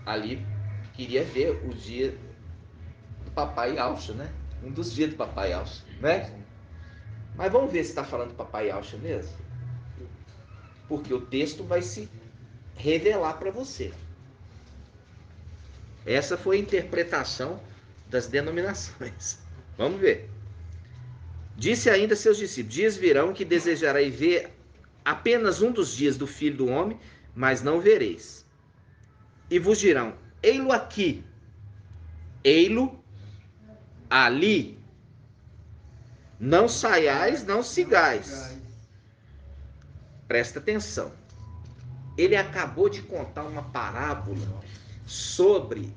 ali queria ver o dia do papai Yaucha, né? Um dos dias do papai Yaucha, né? Mas vamos ver se está falando do papai Yaucha mesmo. Porque o texto vai se revelar para você. Essa foi a interpretação das denominações. Vamos ver. Disse ainda a seus discípulos: dias virão que desejarei ver apenas um dos dias do Filho do Homem, mas não vereis. E vos dirão: ei-lo aqui, ei-lo ali. Não saiais, não sigais. Presta atenção. Ele acabou de contar uma parábola sobre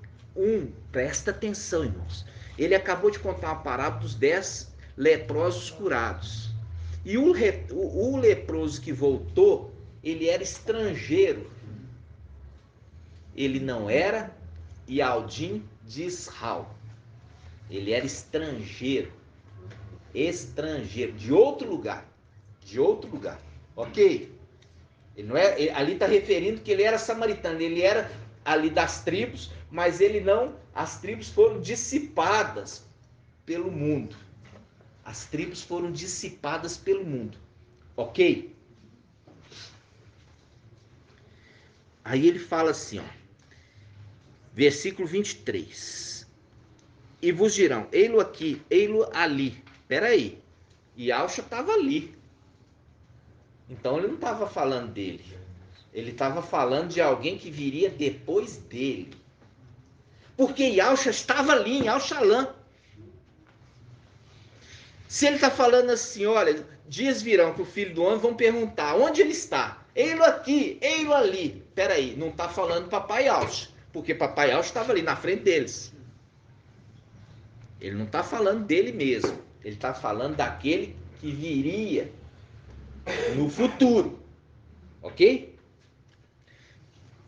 presta atenção, irmãos. Ele acabou de contar uma parábola dos 10 leprosos curados. E o leproso que voltou, ele era estrangeiro. Ele não era Yaldim de Israel. Ele era estrangeiro. Estrangeiro, de outro lugar. Ok? Ele não é, ali está referindo que ele era samaritano. Ele era ali das tribos, mas ele não. As tribos foram dissipadas pelo mundo. As tribos foram dissipadas pelo mundo. Ok? Aí ele fala assim, ó. Versículo 23. E vos dirão: ei-lo aqui, ei-lo ali. Espera aí. Yaucha estava ali. Então ele não estava falando dele. Ele estava falando de alguém que viria depois dele. Porque Yaucha estava ali, em Yauchalã. Se ele está falando assim, olha, dias virão que o Filho do Homem vão perguntar, onde ele está? Ei-lo aqui, ei-lo ali. Espera aí, não está falando papai Yaucha, porque papai Yaucha estava ali na frente deles. Ele não está falando dele mesmo. Ele está falando daquele que viria no futuro. Ok?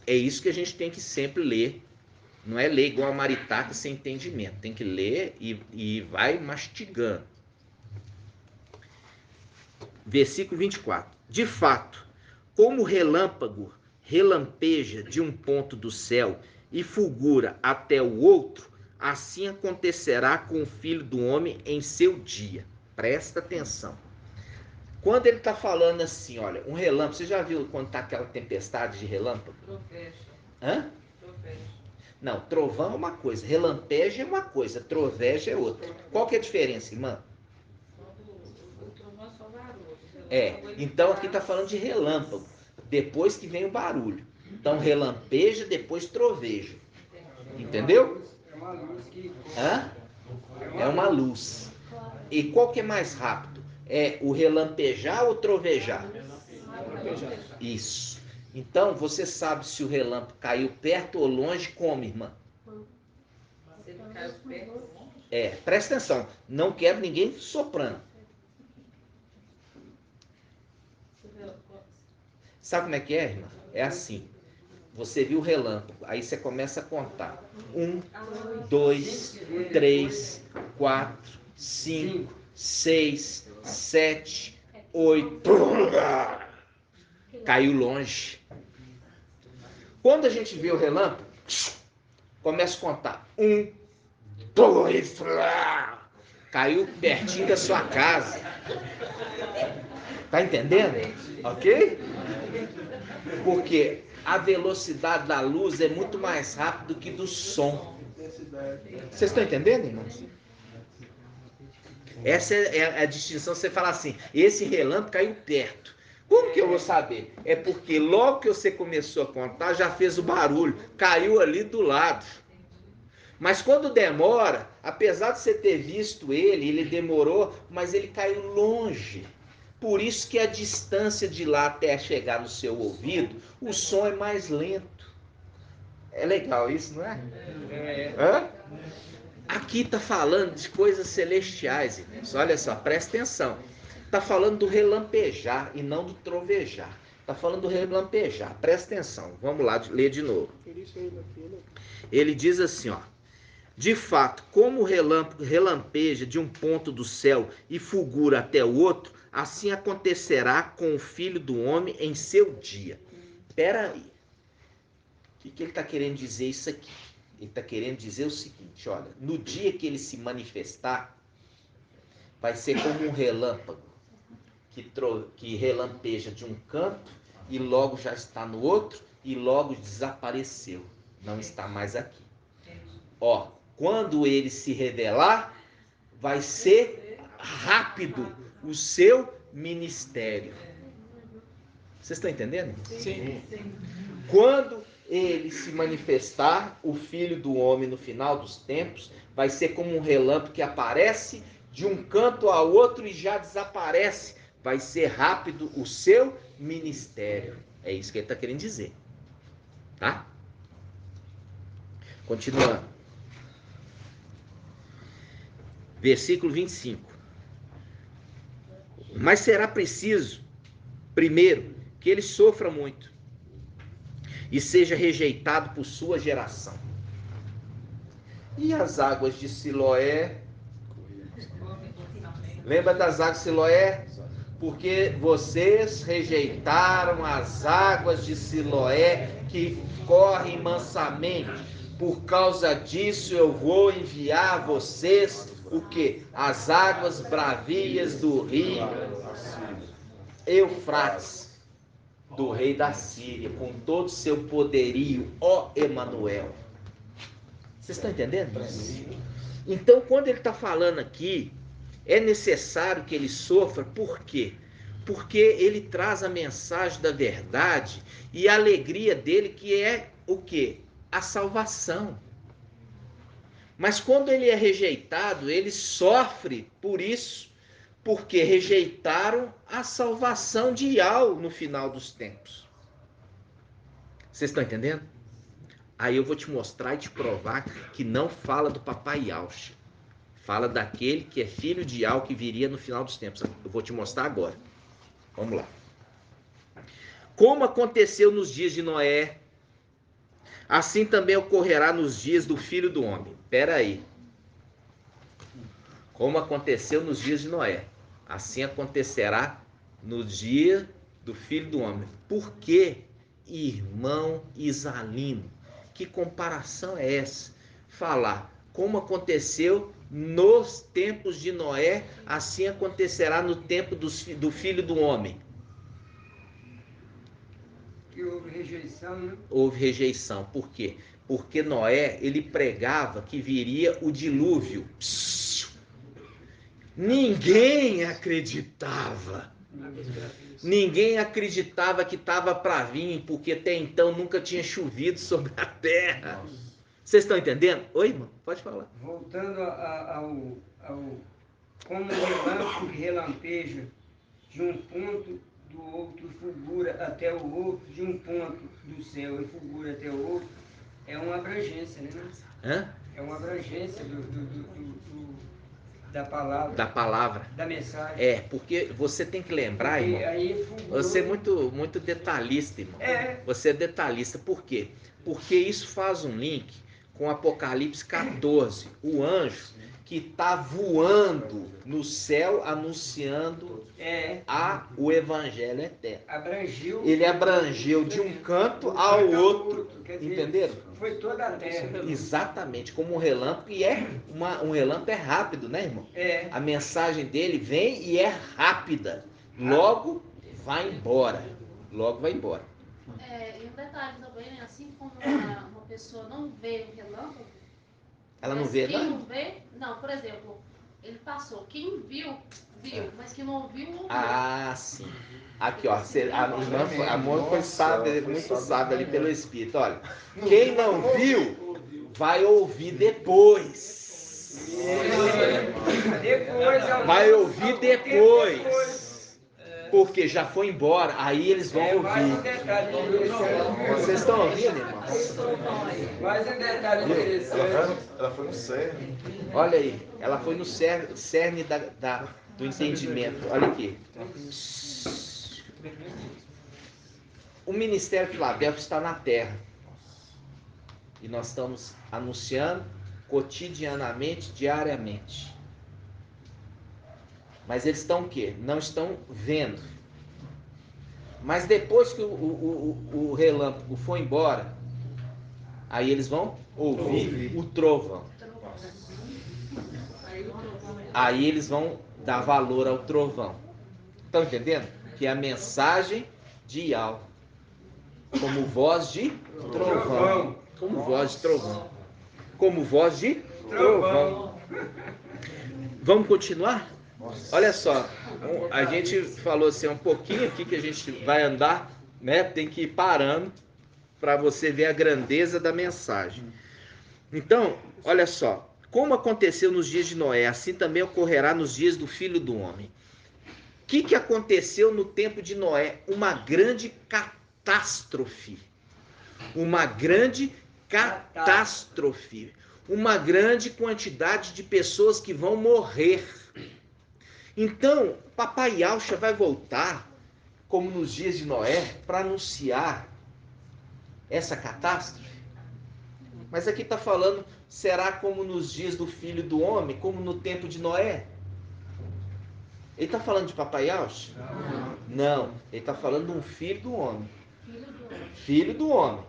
É isso que a gente tem que sempre ler. Não é ler igual a maritaca sem entendimento. Tem que ler e vai mastigando. Versículo 24. De fato, como o relâmpago relampeja de um ponto do céu e fulgura até o outro, assim acontecerá com o Filho do Homem em seu dia. Presta atenção. Quando ele está falando assim, olha, um relâmpago, você já viu quando está aquela tempestade de relâmpago? Troveja. Hã? Troveja. Não, trovão é uma coisa, relampejo é uma coisa, troveja é outra. Qual que é a diferença, irmã? O trovão é só barulho. Então aqui está falando de relâmpago, depois que vem o barulho. Então relampeja, depois troveja. Entendeu? É uma luz que... Hã? É uma luz. E qual que é mais rápido? É o relampejar ou trovejar? Isso. Então, você sabe se o relâmpago caiu perto ou longe, como, irmã? Se ele caiu perto. Presta atenção. Não quero ninguém soprando. Sabe como é que é, irmã? É assim. Você viu o relâmpago, aí você começa a contar. 1, 2, 3, 4, 5, 6, 7, 8. Caiu longe. Quando a gente vê o relâmpago, começa a contar. 1, 2, caiu pertinho da sua casa. Tá entendendo? Ok? Porque a velocidade da luz é muito mais rápida do que do som. Vocês estão entendendo, irmãos? Essa é a distinção. Você fala assim, esse relâmpago caiu perto. Como que eu vou saber? É porque logo que você começou a contar, já fez o barulho, caiu ali do lado. Mas quando demora, apesar de você ter visto ele demorou, mas ele caiu longe. Por isso que a distância de lá até chegar no seu ouvido, o som é mais lento. É legal isso, não é? Hã? Aqui está falando de coisas celestiais, irmãos. Olha só, presta atenção. Está falando do relampejar e não do trovejar. Está falando do relampejar. Presta atenção. Vamos lá ler de novo. Ele diz assim, ó. De fato, como o relâmpago relampeja de um ponto do céu e fulgura até o outro, assim acontecerá com o Filho do Homem em seu dia. Espera aí. O que ele está querendo dizer isso aqui? Ele está querendo dizer o seguinte, olha, no dia que ele se manifestar, vai ser como um relâmpago que relampeja de um canto e logo já está no outro e logo desapareceu, não está mais aqui. Ó, quando ele se revelar, vai ser rápido o seu ministério. Vocês estão entendendo? Sim. Quando ele se manifestar, o Filho do Homem no final dos tempos, vai ser como um relâmpago que aparece de um canto ao outro e já desaparece. Vai ser rápido o seu ministério. É isso que ele está querendo dizer. Tá? Continuando. Versículo 25. Mas será preciso, primeiro, que ele sofra muito e seja rejeitado por sua geração. E as águas de Siloé? Lembra das águas de Siloé? Porque vocês rejeitaram as águas de Siloé que correm mansamente. Por causa disso eu vou enviar a vocês o quê? As águas bravias do rio Eufrates, do rei da Síria, com todo o seu poderio, ó Emanuel. Vocês estão entendendo? Então, quando ele está falando aqui, é necessário que ele sofra, por quê? Porque ele traz a mensagem da verdade e a alegria dele, que é o quê? A salvação. Mas quando ele é rejeitado, ele sofre por isso, porque rejeitaram a salvação de Yahweh no final dos tempos. Vocês estão entendendo? Aí eu vou te mostrar e te provar que não fala do papai Yahweh. Fala daquele que é filho de Yahweh que viria no final dos tempos. Eu vou te mostrar agora. Vamos lá. Como aconteceu nos dias de Noé, assim também ocorrerá nos dias do Filho do Homem. Espera aí. Como aconteceu nos dias de Noé, assim acontecerá no dia do Filho do Homem. Por que, irmão Isalino? Que comparação é essa? Falar como aconteceu nos tempos de Noé, assim acontecerá no tempo do Filho do Homem. Que houve rejeição, né? Houve rejeição. Por quê? Porque Noé, ele pregava que viria o dilúvio. Ninguém acreditava. Ninguém acreditava que estava para vir, porque até então nunca tinha chovido sobre a terra. Vocês estão entendendo? Oi, irmão, pode falar. Voltando como o relâmpago relampeja de um ponto do outro fulgura até o outro, de um ponto do céu e fulgura até o outro, é uma abrangência, né? Hã? É uma abrangência da palavra. Da palavra. Da mensagem. É, porque você tem que lembrar, Porque irmão. aí fulgurou. Você é muito detalhista, irmão. É. Você é detalhista. Por quê? Porque isso faz um link com Apocalipse 14. O anjo que está voando no céu anunciando o evangelho eterno. Abrangiu. Ele abrangeu de um canto ao outro. Entenderam? Foi toda a terra. Exatamente, como um relâmpago. E um relâmpago é rápido, né, irmão? É. A mensagem dele vem e é rápida. Logo vai embora. Logo vai embora. E um detalhe também, né? Assim como uma pessoa não vê o relâmpago, Ela não mas vê, quem não? não vê, não, por exemplo, ele passou. Quem viu, mas quem não ouviu, ouviu. Ah, sim. Aqui, ó. A irmã foi sábia, muito sábia ali pelo Espírito. Olha, quem não viu, vai ouvir depois. Vai ouvir depois. Porque já foi embora, aí eles vão ouvir. Vocês estão ouvindo, irmão? Mais um detalhe interessante. Ela foi no cerne. Olha aí, ela foi no cerne do entendimento. Olha aqui. O Ministério Filadélfia está na terra. E nós estamos anunciando cotidianamente, diariamente. Mas eles estão o quê? Não estão vendo. Mas depois que o relâmpago foi embora, aí eles vão ouvir o trovão. Aí eles vão dar valor ao trovão. Estão entendendo? Que é a mensagem de Yahweh. Como voz de trovão. Como voz de trovão. Como voz de trovão. Vamos continuar? Olha só, a gente falou assim um pouquinho aqui que a gente vai andar, né? Tem que ir parando para você ver a grandeza da mensagem. Então, olha só, como aconteceu nos dias de Noé, assim também ocorrerá nos dias do Filho do Homem. O que aconteceu no tempo de Noé? Uma grande catástrofe. Uma grande catástrofe. Uma grande quantidade de pessoas que vão morrer. Então, Papai Yahshua vai voltar, como nos dias de Noé, para anunciar essa catástrofe. Mas aqui está falando, será como nos dias do Filho do Homem, como no tempo de Noé? Ele está falando de Papai Yahshua? Não, ele está falando de um Filho do Homem. Filho do Homem.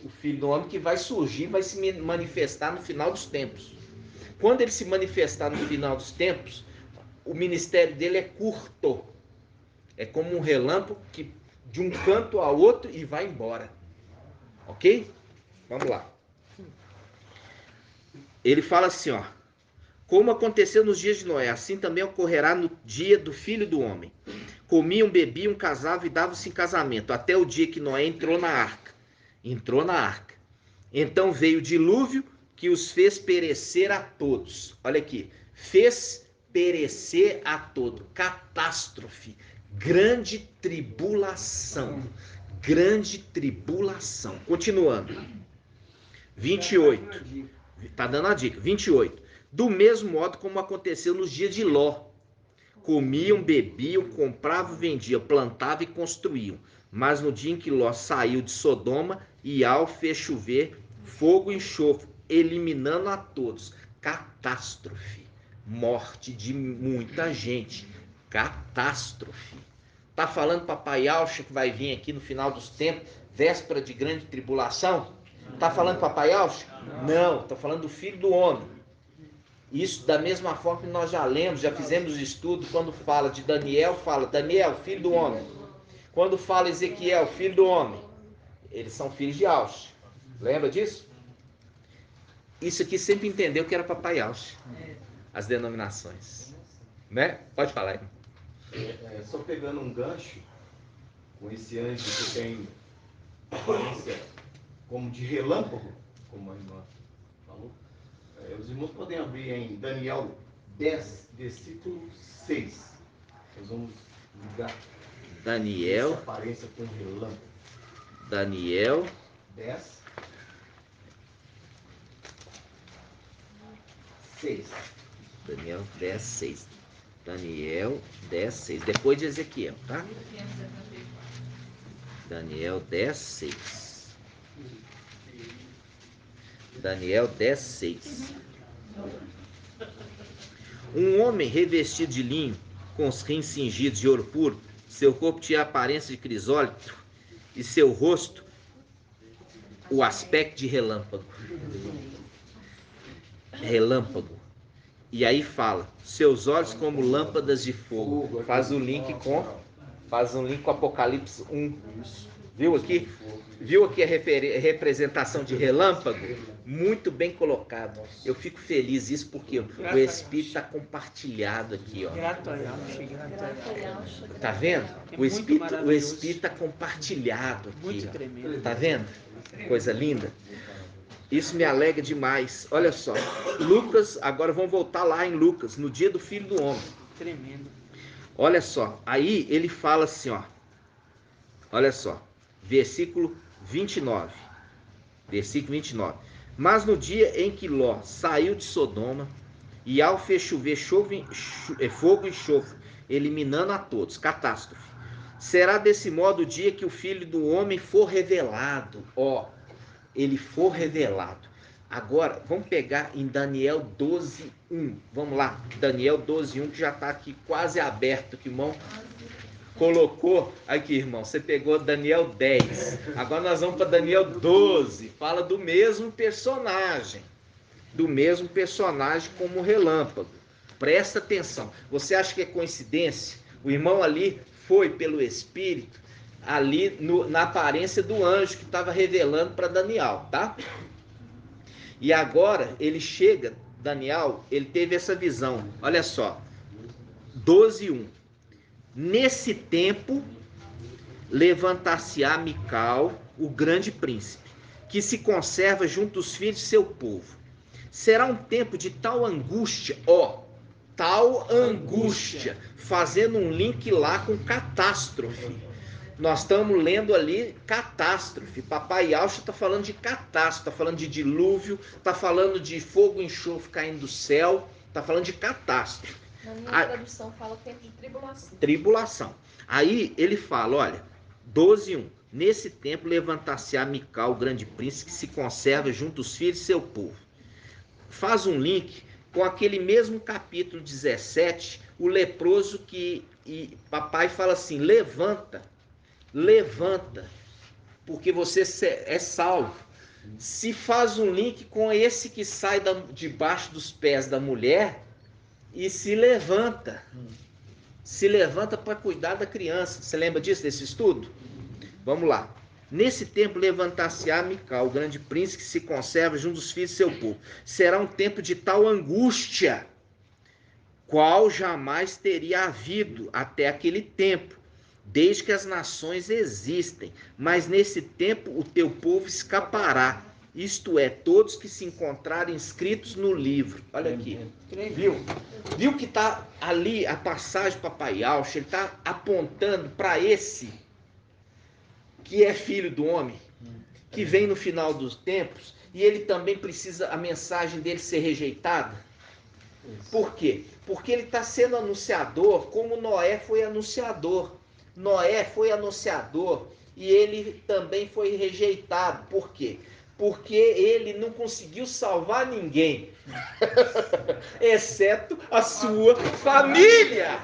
O Filho do Homem que vai surgir, vai se manifestar no final dos tempos. Quando ele se manifestar no final dos tempos, o ministério dele é curto. É como um relâmpago que de um canto ao outro e vai embora. Ok? Vamos lá. Ele fala assim, ó. Como aconteceu nos dias de Noé, assim também ocorrerá no dia do Filho do Homem. Comiam, bebiam, casavam e davam-se em casamento, até o dia que Noé entrou na arca. Entrou na arca. Então veio o dilúvio que os fez perecer a todos. Olha aqui. Fez perecer a todo. Catástrofe. Grande tribulação. Grande tribulação. Continuando. 28. Está dando a dica. 28. Do mesmo modo como aconteceu nos dias de Ló. Comiam, bebiam, compravam, vendiam, plantavam e construíam. Mas no dia em que Ló saiu de Sodoma, Ial fez chover fogo e enxofre, eliminando a todos. Catástrofe. Morte de muita gente. Catástrofe. Tá falando papai Alcha que vai vir aqui no final dos tempos, véspera de grande tribulação? Tá falando papai Alcha? Não, tá falando do Filho do Homem. Isso da mesma forma que nós já lemos, já fizemos estudo, quando fala de Daniel, fala Daniel, filho do homem. Quando fala Ezequiel, filho do homem, eles são filhos de Alcha. Lembra disso? Isso aqui sempre entendeu que era papai Alcha. As denominações. Né? Pode falar aí. Só pegando um gancho com esse anjo que tem aparência como de relâmpago, como a irmã falou. Os irmãos podem abrir em Daniel 10, versículo 6. Nós vamos ligar Daniel. essa aparência com relâmpago. Daniel 10, 6. Daniel 10, 6. Daniel 10, 6. Depois de Ezequiel, tá? Daniel 10, 6. Daniel 10, 6. Um homem revestido de linho, com os rins cingidos de ouro puro, seu corpo tinha a aparência de crisólito, e seu rosto o aspecto de relâmpago. Relâmpago. E aí fala, seus olhos como lâmpadas de fogo. Faz um link com Apocalipse 1. Viu aqui? Viu aqui a representação de relâmpago? Muito bem colocado. Eu fico feliz isso porque o Espírito está compartilhado aqui, ó. Tá vendo? O Espírito está compartilhado aqui. Ó. Tá vendo? Coisa linda. Isso me alegra demais. Olha só. Lucas, agora vamos voltar lá em Lucas, no dia do Filho do Homem. Tremendo. Olha só. Aí ele fala assim, ó. Olha só. Versículo 29. Versículo 29. Mas no dia em que Ló saiu de Sodoma, Ial fez chover fogo e enxofre, eliminando a todos. Catástrofe. Será desse modo o dia que o Filho do Homem for revelado. Ó, ele for revelado. Agora, vamos pegar em Daniel 12, 1. Vamos lá. Daniel 12, 1, que já está aqui quase aberto, que o irmão colocou. Aqui, irmão, você pegou Daniel 10. Agora nós vamos para Daniel 12. Fala do mesmo personagem. Do mesmo personagem como relâmpago. Presta atenção. Você acha que é coincidência? O irmão ali foi pelo Espírito, ali na aparência do anjo que estava revelando para Daniel, tá? E agora ele chega, Daniel, ele teve essa visão. Olha só. 12, 1. Nesse tempo, levantar-se-á Mical, o grande príncipe, que se conserva junto dos filhos de seu povo. Será um tempo de tal angústia, ó, tal angústia, fazendo um link lá com catástrofe. Nós estamos lendo ali catástrofe. Papai Alcha está falando de catástrofe, está falando de dilúvio, está falando de fogo e enxofre caindo do céu, está falando de catástrofe. Na minha tradução fala tempo de tribulação. Tribulação. Aí ele fala, olha, 12, 1. Nesse tempo levantar-se-á Mical, o grande príncipe, que se conserva junto dos filhos de seu povo. Faz um link com aquele mesmo capítulo 17, o leproso e papai fala assim, levanta, porque você é salvo. Se faz um link com esse que sai debaixo dos pés da mulher e se levanta para cuidar da criança. Você lembra disso, desse estudo? Vamos lá. Nesse tempo levantar-se-á Mical, o grande príncipe que se conserva junto dos filhos de seu povo. Será um tempo de tal angústia, qual jamais teria havido até aquele tempo, desde que as nações existem. Mas nesse tempo o teu povo escapará, isto é, todos que se encontrarem inscritos no livro. Olha aqui, viu que está ali a passagem papai Alcha, ele está apontando para esse que é filho do homem, que vem no final dos tempos, e ele também precisa a mensagem dele ser rejeitada. Por quê? Porque ele está sendo anunciador como Noé foi anunciador. Noé foi anunciador e ele também foi rejeitado. Por quê? Porque ele não conseguiu salvar ninguém, exceto a sua família.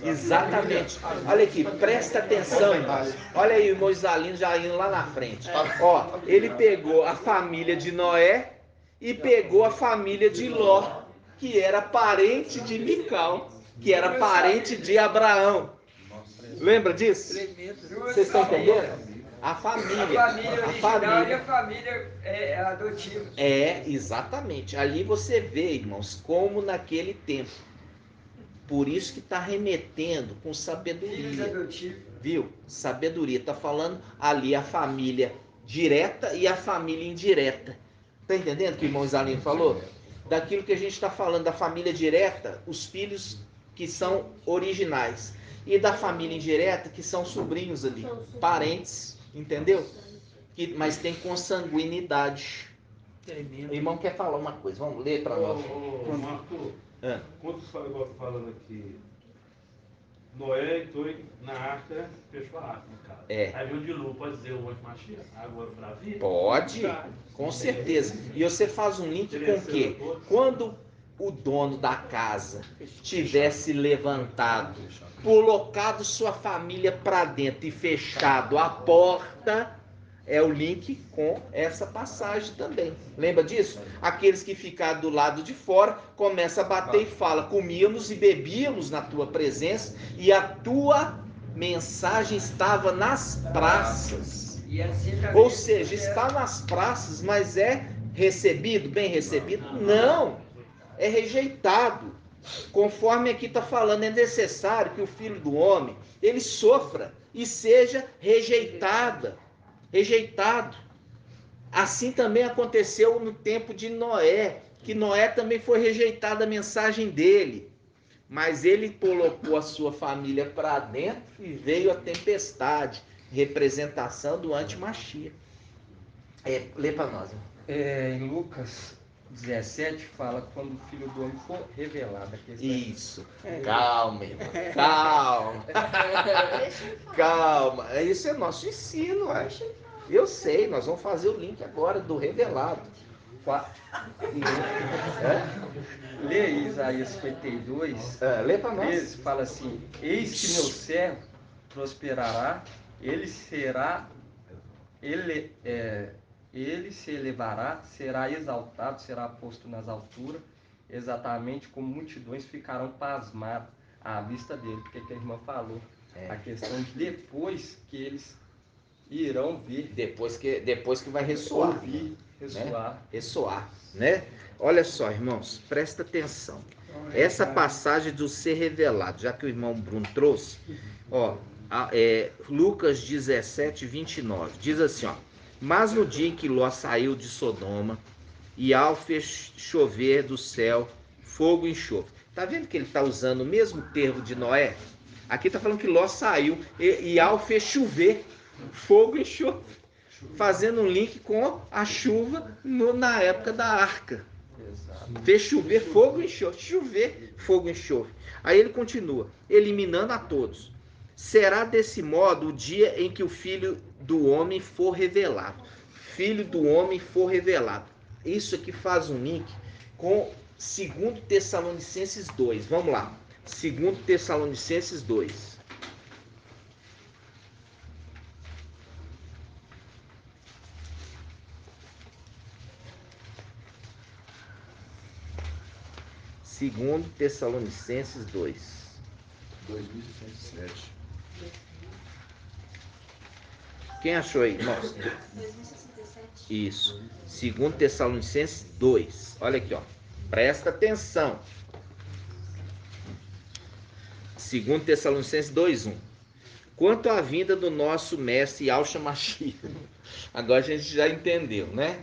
Exatamente. Olha aqui, presta atenção, irmãos. Olha aí o irmão Isalino já indo lá na frente. Ó, ele pegou a família de Noé e pegou a família de Ló, que era parente de Mical, que era parente de Abraão. Lembra disso? Vocês estão entendendo? A família. A família e a família adotiva. Exatamente. Ali você vê, irmãos, como naquele tempo. Por isso que está remetendo com sabedoria. Viu? Sabedoria. Está falando ali a família direta e a família indireta. Está entendendo o que o irmão Isalino falou? Daquilo que a gente está falando da família direta, os filhos que são originais. E da família indireta, que são sobrinhos ali. Parentes, entendeu? Mas tem consanguinidade. O irmão quer falar uma coisa. Vamos ler para nós. Marco, quando você está falando aqui, Noé entrou na arca, fechou a arca, no caso. Aí veio o dilúvio, pode dizer o antimachia? Água para a vida? Pode, com certeza. E você faz um link com o quê? Quando o dono da casa tivesse levantado, colocado sua família para dentro e fechado a porta, é o link com essa passagem também. Lembra disso? Aqueles que ficaram do lado de fora, começa a bater e fala: comíamos e bebíamos na tua presença e a tua mensagem estava nas praças. Ou seja, está nas praças, mas é recebido, bem recebido? Não, é rejeitado. Conforme aqui está falando, é necessário que o Filho do Homem, ele sofra e seja rejeitado. Assim também aconteceu no tempo de Noé, que Noé também foi rejeitado a mensagem dele. Mas ele colocou a sua família para dentro e veio a tempestade, representação do antimachia. Lê para nós. Em Lucas 17 fala quando o Filho do Homem for revelado. Isso. Calma, irmão. Calma. Calma. Isso é nosso ensino, acho. Eu sei, nós vamos fazer o link agora do revelado. Lê Isaías 52. Lê para nós. Fala assim: eis que meu servo prosperará, ele se elevará, será exaltado, será posto nas alturas, exatamente como multidões ficarão pasmadas à vista dele. Porque que a irmã falou, a questão de depois que eles irão ver. Depois que vai ressoar. Ouvir, ressoar. Né? Ressoar, né? Olha só, irmãos, presta atenção. Essa passagem do ser revelado, já que o irmão Bruno trouxe, Lucas 17, 29, diz assim, mas no dia em que Ló saiu de Sodoma, e ao fez chover do céu fogo e enxofre. Tá vendo que ele está usando o mesmo termo de Noé? Aqui está falando que Ló saiu e ao fez chover fogo e enxofre, fazendo um link com a chuva na época da arca. Fez chover fogo e enxofre. Chover fogo e enxofre. Aí ele continua, eliminando a todos. Será desse modo o dia em que o Filho do Homem for revelado. Filho do Homem for revelado. Isso aqui faz um link com 2 Tessalonicenses 2. Vamos lá. 2 Tessalonicenses 2. Segundo Tessalonicenses 2. 2107. Quem achou aí, irmãos? 2067. Isso. 2 Tessalonicenses 2. Olha aqui, presta atenção. 2 Tessalonicenses 2:1. Quanto à vinda do nosso mestre Yahshua Mashiach. Agora a gente já entendeu, né?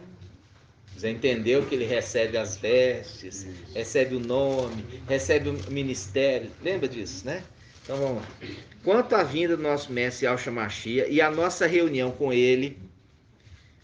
Já entendeu que ele recebe as vestes, recebe o nome, recebe o ministério. Lembra disso, né? Então vamos lá. Quanto à vinda do nosso mestre Yahshua Mashiach e a nossa reunião com ele,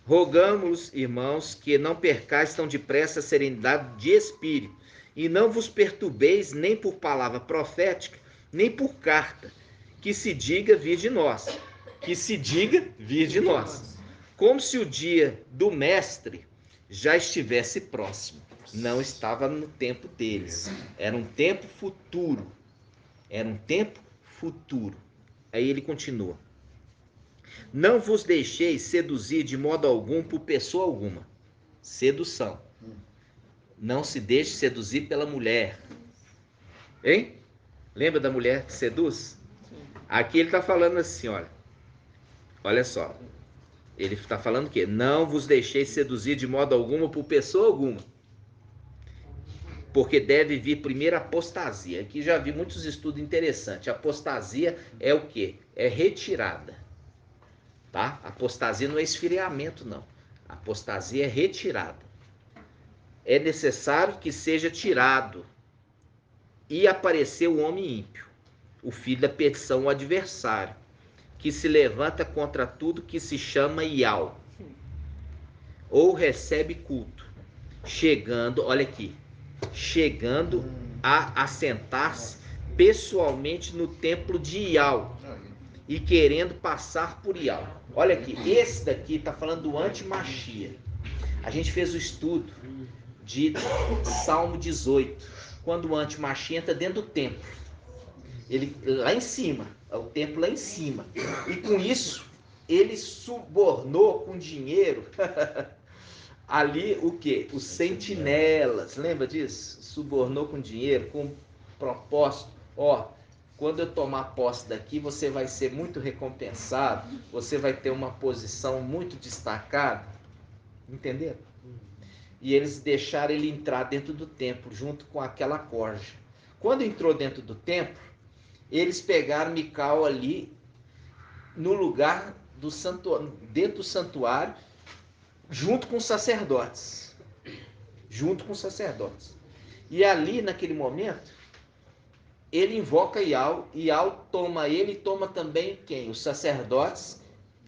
rogamos, irmãos, que não percais tão depressa a serenidade de espírito, e não vos perturbeis nem por palavra profética, nem por carta, que se diga vir de nós. Que se diga vir de nós. Como se o dia do mestre já estivesse próximo. Não estava no tempo deles. Era um tempo futuro. Era um tempo futuro. Aí ele continua. Não vos deixeis seduzir de modo algum por pessoa alguma. Sedução. Não se deixe seduzir pela mulher. Hein? Lembra da mulher que seduz? Aqui ele está falando assim, olha. Olha só. Ele está falando o quê? Não vos deixeis seduzir de modo algum por pessoa alguma. Porque deve vir primeiro a apostasia. Aqui já vi muitos estudos interessantes. A apostasia é o quê? É retirada. Tá? Apostasia não é esfriamento, não. A apostasia é retirada. É necessário que seja tirado e aparecer o homem ímpio, o filho da perdição, o adversário, que se levanta contra tudo que se chama Ial, ou recebe culto, chegando, olha aqui, chegando a assentar-se pessoalmente no templo de Ial e querendo passar por Ial. Olha aqui, esse daqui está falando do anti-Mashiach. A gente fez o estudo de Salmo 18, quando o anti-Mashiach entra dentro do templo. Ele lá em cima, o templo lá em cima. E com isso, ele subornou com dinheiro ali o quê? Os sentinelas. Lembra disso? Subornou com dinheiro, com propósito. Ó, quando eu tomar posse daqui, você vai ser muito recompensado. Você vai ter uma posição muito destacada. Entenderam? E eles deixaram ele entrar dentro do templo, junto com aquela corja. Quando entrou dentro do templo, eles pegaram Mical ali, no lugar do santuário, dentro do santuário, junto com os sacerdotes. Junto com os sacerdotes. E ali, naquele momento, ele invoca Ial, Ial toma ele e toma também quem? Os sacerdotes,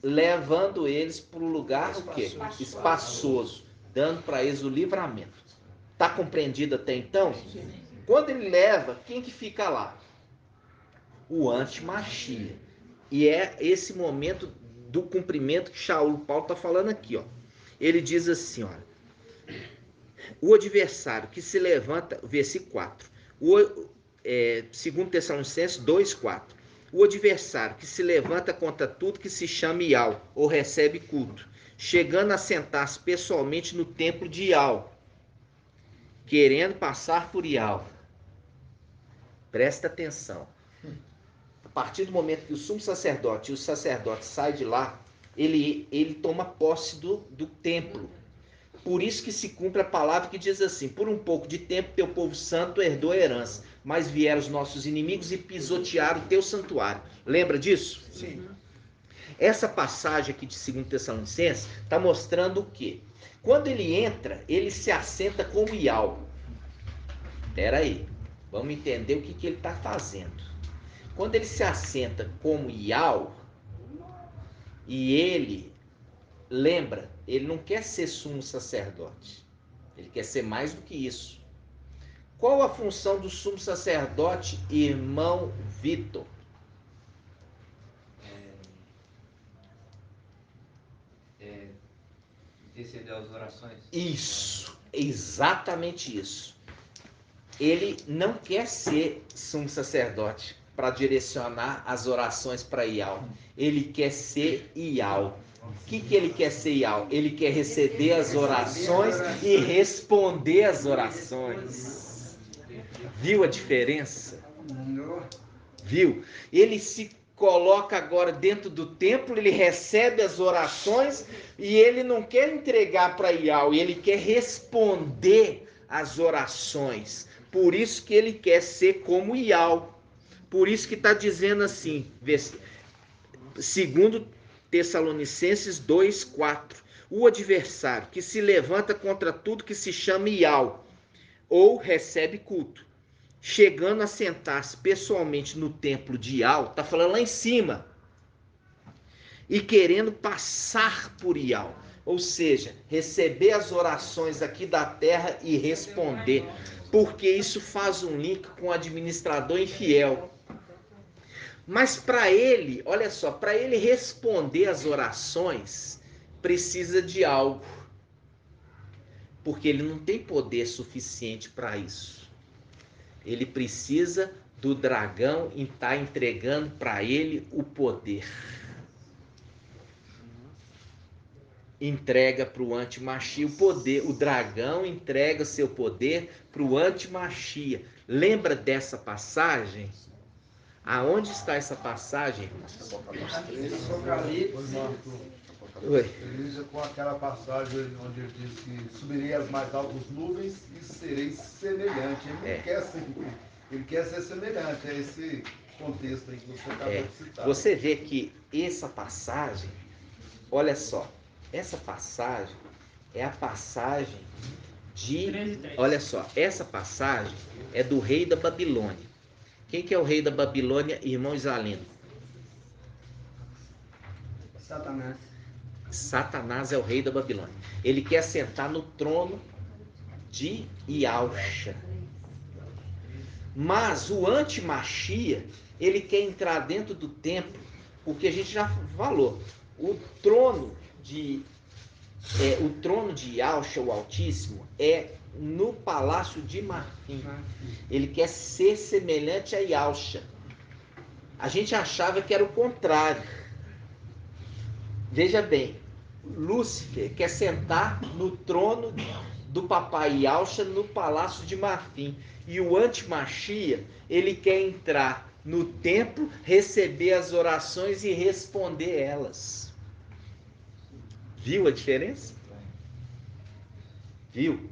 levando eles para o lugar o quê? Espaçoso, dando para eles o livramento. Está compreendido até então? Quando ele leva, quem que fica lá? O anti-Mashiach. E é esse momento do cumprimento que Shaul Paulo está falando aqui, ó. Ele diz assim, olha, o adversário que se levanta, versículo 4, 2 Tessalonicenses 2:4, o adversário que se levanta contra tudo que se chama Ial, ou recebe culto, chegando a sentar-se pessoalmente no templo de Ial, querendo passar por Ial. Presta atenção. A partir do momento que o sumo sacerdote e o sacerdote saem de lá, ele toma posse do templo. Por isso que se cumpre a palavra que diz assim, por um pouco de tempo teu povo santo herdou a herança, mas vieram os nossos inimigos e pisotearam o teu santuário. Lembra disso? Sim. Essa passagem aqui de 2 Tessalonicenses está mostrando o quê? Quando ele entra, ele se assenta como Ial. Espera aí, vamos entender o que ele está fazendo. Quando ele se assenta como Ial, e ele, lembra, ele não quer ser sumo sacerdote. Ele quer ser mais do que isso. Qual a função do sumo sacerdote, irmão Vitor? Interceder as orações? Isso, exatamente isso. Ele não quer ser sumo sacerdote para direcionar as orações para Ial. Ele quer ser Ial. O que ele quer ser Ial? Ele quer receber as orações e responder as orações. Viu a diferença? Viu? Ele se coloca agora dentro do templo, ele recebe as orações e ele não quer entregar para Ial, ele quer responder as orações. Por isso que ele quer ser como Ial. Por isso que está dizendo assim, 2 Tessalonicenses 2:4. o adversário que se levanta contra tudo que se chama Ial ou recebe culto, chegando a sentar-se pessoalmente no templo de Ial, está falando lá em cima, e querendo passar por Ial, ou seja, receber as orações aqui da terra e responder, porque isso faz um link com o administrador infiel. Mas para ele, olha só, para ele responder as orações, precisa de algo, porque ele não tem poder suficiente para isso. Ele precisa do dragão e está entregando para ele o poder. Entrega para o antimachia o poder. O dragão entrega seu poder para o antimachia. Lembra dessa passagem? Aonde está essa passagem? Ele com aquela passagem onde ele diz que subirei às mais altas nuvens e serei semelhante. Ele não quer ser, ele quer ser semelhante. É esse contexto aí que você acabou de citar. Você vê que essa passagem, olha só, essa passagem é a passagem de, olha só, essa passagem é do rei da Babilônia. Quem que é o rei da Babilônia, irmão Isalino? Satanás. Satanás é o rei da Babilônia. Ele quer sentar no trono de Ialcha. Mas o antimachia, ele quer entrar dentro do templo, porque a gente já falou, o trono de Ialcha, o Altíssimo, é no palácio de marfim. Ele quer ser semelhante a Ialcha. A gente achava que era o contrário. Veja bem, Lúcifer quer sentar no trono do papai Ialcha no palácio de marfim. E o antimachia, ele quer entrar no templo, receber as orações e responder elas. Viu a diferença? Viu?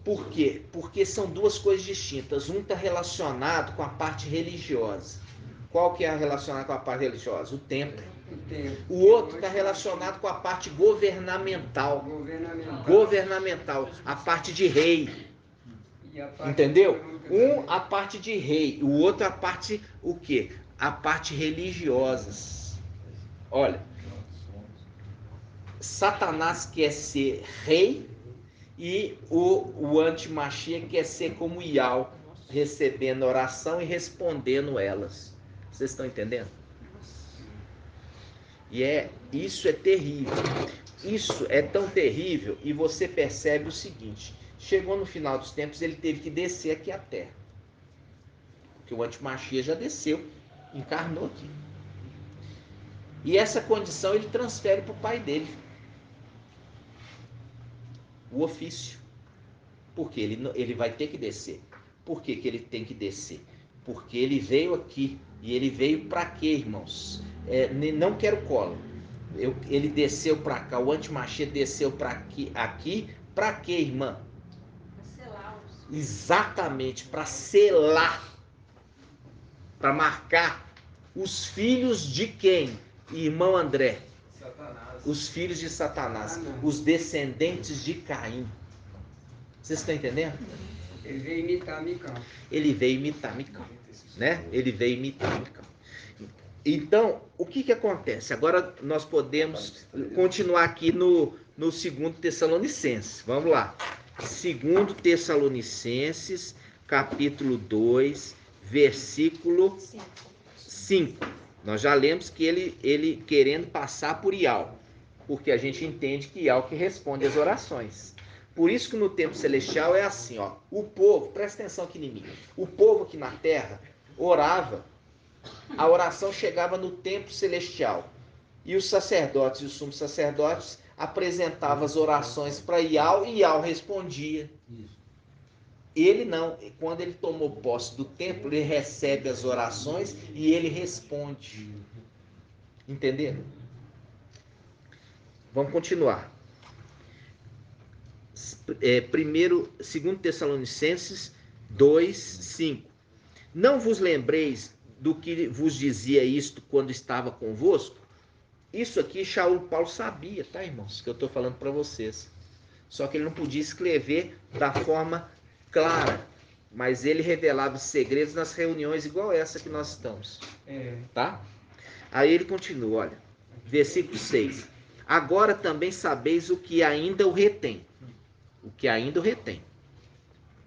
Por quê? Porque são duas coisas distintas. Um está relacionado com a parte religiosa. Qual que é relacionado com a parte religiosa? O templo. O outro está relacionado com a parte governamental. Governamental. A parte de rei. Entendeu? Um, a parte de rei. O outro, a parte, o quê? A parte religiosa. Olha, Satanás quer ser rei e o antimachia quer ser como Ial, recebendo oração e respondendo elas. Vocês estão entendendo? E isso é terrível. Isso é tão terrível e você percebe o seguinte: chegou no final dos tempos, ele teve que descer aqui à terra. Porque o antimachia já desceu, encarnou aqui. E essa condição ele transfere para o pai dele. O ofício. Porque ele vai ter que descer. Por que ele tem que descer? Porque ele veio aqui. E ele veio para quê, irmãos? Não quero colo. Ele desceu para cá. O antimachia desceu para aqui. Para quê, irmã? Para selar. Exatamente, para selar. Para marcar os filhos de quem? Irmão André. Satanás. Os filhos de Satanás. Os descendentes de Caim. Vocês estão entendendo? Ele veio imitar Micão. Ele veio imitar Micão, né? Ele veio imitar Micão. Então, o que acontece? Agora nós podemos continuar aqui no 2 Tessalonicenses. Vamos lá. 2 Tessalonicenses, capítulo 2, versículo 5. Nós já lemos que ele querendo passar por Ial, porque a gente entende que Ial que responde às orações. Por isso que no tempo celestial é assim, ó, o povo, presta atenção aqui em mim, o povo aqui na terra orava, a oração chegava no templo celestial, e os sacerdotes e os sumos sacerdotes apresentavam as orações para Ial, e Ial respondia. Ele não, quando ele tomou posse do templo, ele recebe as orações e ele responde. Entenderam? Vamos continuar. 2 Tessalonicenses 2, 5. Não vos lembreis do que vos dizia isto quando estava convosco? Isso aqui Shaul Paulo sabia, tá, irmãos? Que eu estou falando para vocês. Só que ele não podia escrever da forma clara. Mas ele revelava os segredos nas reuniões igual essa que nós estamos. Tá? Aí ele continua, olha. Versículo 6. Agora também sabeis o que ainda o retém. O que ainda o retém.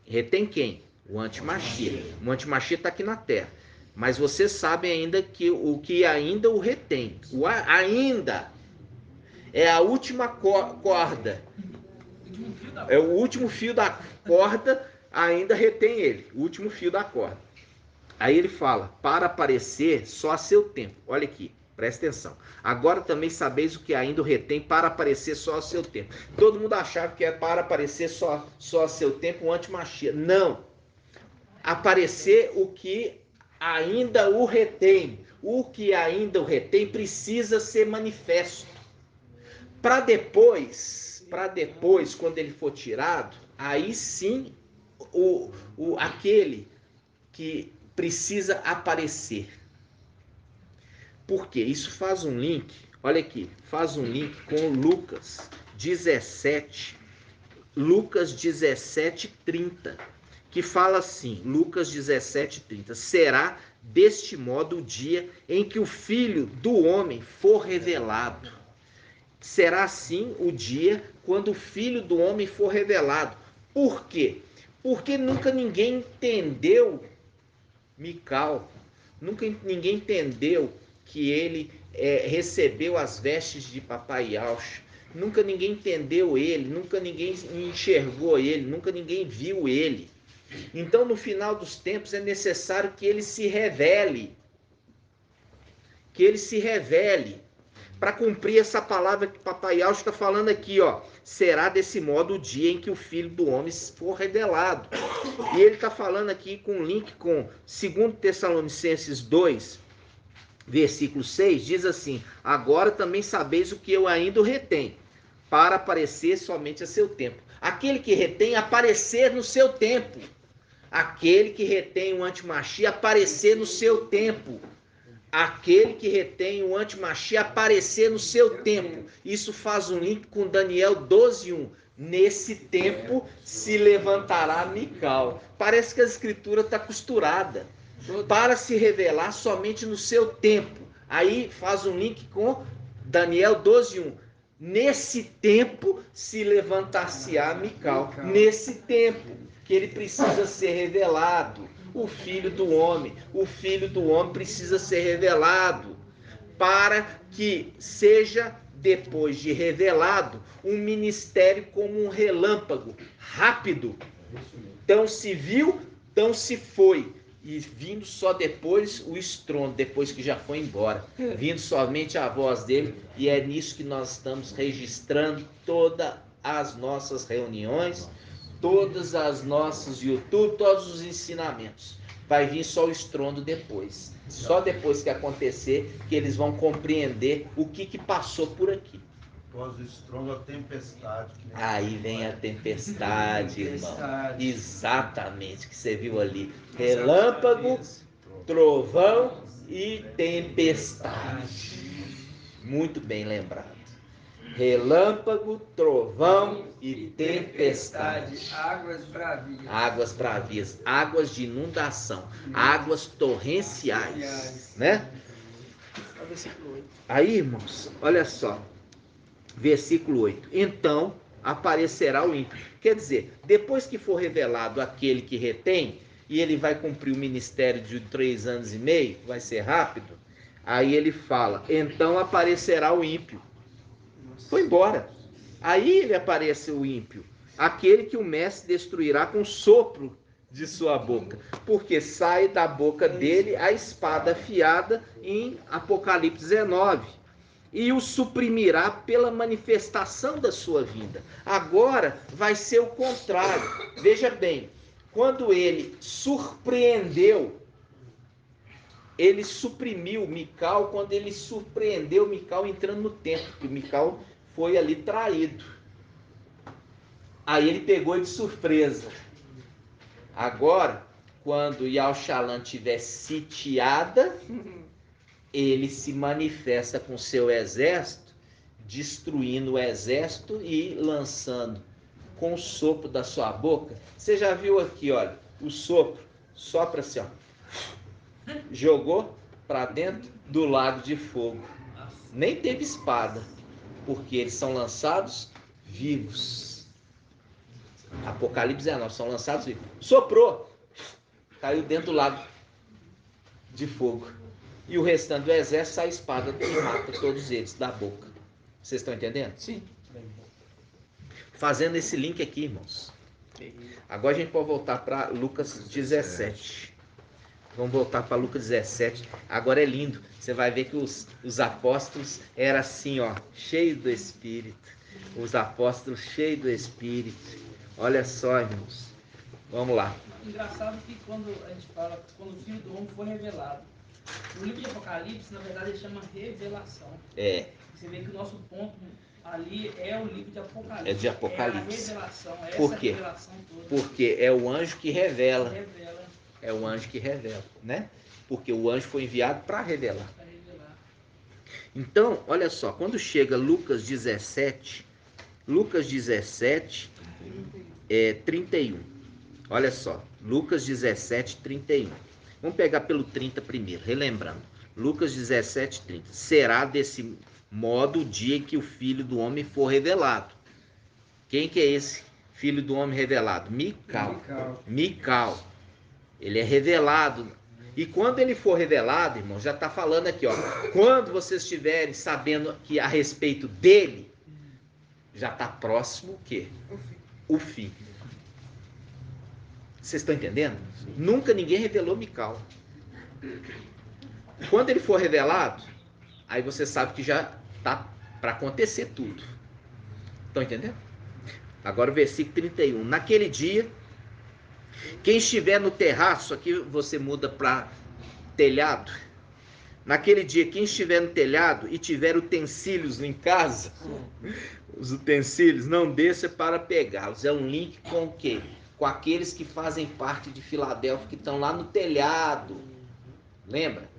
Retém quem? O antimachia. O antimachia está aqui na terra. Mas vocês sabem ainda que o que ainda o retém. O ainda é a última corda. É o último fio da corda, ainda retém ele. O último fio da corda. Aí ele fala, para aparecer só a seu tempo. Olha aqui, presta atenção. Agora também sabeis o que ainda o retém para aparecer só a seu tempo. Todo mundo achava que é para aparecer só a seu tempo o antimachia. Não. Aparecer o que ainda o retém. O que ainda o retém precisa ser manifesto. Para depois, quando ele for tirado, aí sim aquele que precisa aparecer. Por quê? Isso faz um link, olha aqui, faz um link com Lucas 17, Lucas 17:30, que fala assim, Lucas 17:30, será deste modo o dia em que o Filho do Homem for revelado. Será assim o dia quando o Filho do Homem for revelado. Por quê? Porque nunca ninguém entendeu Mical. Nunca ninguém entendeu que ele recebeu as vestes de Papai Yaush. Nunca ninguém entendeu ele, nunca ninguém enxergou ele, nunca ninguém viu ele. Então, no final dos tempos, é necessário que ele se revele. Que ele se revele. Para cumprir essa palavra que Papai Yaush está falando aqui, ó. Será desse modo o dia em que o Filho do Homem for revelado. E ele está falando aqui com um link com 2 Tessalonicenses 2, versículo 6, diz assim, agora também sabeis o que eu ainda retém, para aparecer somente a seu tempo. Aquele que retém, aparecer no seu tempo. Aquele que retém o antimachia, aparecer no seu tempo. Aquele que retém o antimachia, aparecer no seu tempo. Isso faz um link com Daniel 12:1. Nesse tempo se levantará Mical. Parece que a escritura está costurada. Para se revelar somente no seu tempo. Aí faz um link com Daniel 12:1. Nesse tempo se levantar-se-á Mical. Nesse tempo que ele precisa ser revelado. O Filho do Homem. O Filho do Homem precisa ser revelado para que seja, depois de revelado, um ministério como um relâmpago, rápido. Tão se viu, tão se foi. E vindo só depois o estrondo, depois que já foi embora. Vindo somente a voz dele. E é nisso que nós estamos registrando todas as nossas reuniões, todas as nossas YouTube, todos os ensinamentos. Vai vir só o estrondo depois. Só depois que acontecer que eles vão compreender o que passou por aqui. Após o estrondo, a tempestade. Aí vem a tempestade, irmão. Exatamente, que você viu ali. Relâmpago, trovão e tempestade. Muito bem lembrado. Relâmpago, trovão e tempestade. Águas bravias. Águas bravias, águas de inundação, águas torrenciais, né? Aí, irmãos, olha só. Versículo 8. Então aparecerá o ímpio. Quer dizer, depois que for revelado aquele que retém, e ele vai cumprir o ministério de 3 anos e meio, vai ser rápido, aí ele fala, então aparecerá o ímpio. Foi embora. Aí ele aparece o ímpio, aquele que o mestre destruirá com sopro de sua boca, porque sai da boca dele a espada afiada em Apocalipse 19, e o suprimirá pela manifestação da sua vinda. Agora vai ser o contrário. Veja bem, quando ele surpreendeu, ele suprimiu Mical, quando ele surpreendeu Mical entrando no templo, porque Mical foi ali traído. Aí ele pegou de surpresa. Agora, quando Yaushalan estiver sitiada, ele se manifesta com seu exército, destruindo o exército e lançando com o sopro da sua boca. Você já viu aqui, olha, o sopro, sopra assim, ó, jogou para dentro do lago de fogo. Nem teve espada, porque eles são lançados vivos. Apocalipse 19, são lançados vivos. Soprou, caiu dentro do lago de fogo. E o restante do exército sai a espada e mata todos eles da boca. Vocês estão entendendo? Sim. Fazendo esse link aqui, irmãos. Agora a gente pode voltar para Lucas 17. Vamos voltar para Lucas 17. Agora é lindo. Você vai ver que os apóstolos eram assim, ó, cheios do Espírito. Os apóstolos cheios do Espírito. Olha só, irmãos. Vamos lá. Engraçado que quando a gente fala, quando o Filho do Homem foi revelado, no livro de Apocalipse, na verdade, ele chama revelação. É. Você vê que o nosso ponto ali é o livro de Apocalipse. É de Apocalipse. É a revelação, é Por essa quê? revelação toda. Porque é o anjo que revela. Revela. É o anjo que revela, né? Porque o anjo foi enviado para revelar. Então, olha só, quando chega Lucas 17, 31. Olha só, Lucas 17, 31. Vamos pegar pelo 30 primeiro, relembrando. Lucas 17, 30. Será desse modo o dia que o Filho do Homem for revelado. Quem que é esse Filho do Homem revelado? Mical. Ele é revelado. E quando ele for revelado, irmão, já está falando aqui, ó. Quando vocês estiverem sabendo que a respeito dele, já está próximo o quê? O fim. Vocês estão entendendo? Nunca ninguém revelou Mical. Quando ele for revelado, aí você sabe que já está para acontecer tudo. Estão entendendo? Agora o versículo 31. Naquele dia, quem estiver no terraço, aqui você muda para telhado. Naquele dia, quem estiver no telhado e tiver utensílios em casa, os utensílios, não desça para pegá-los. É um link com o quê? Com aqueles que fazem parte de Filadélfia, que estão lá no telhado. Lembra?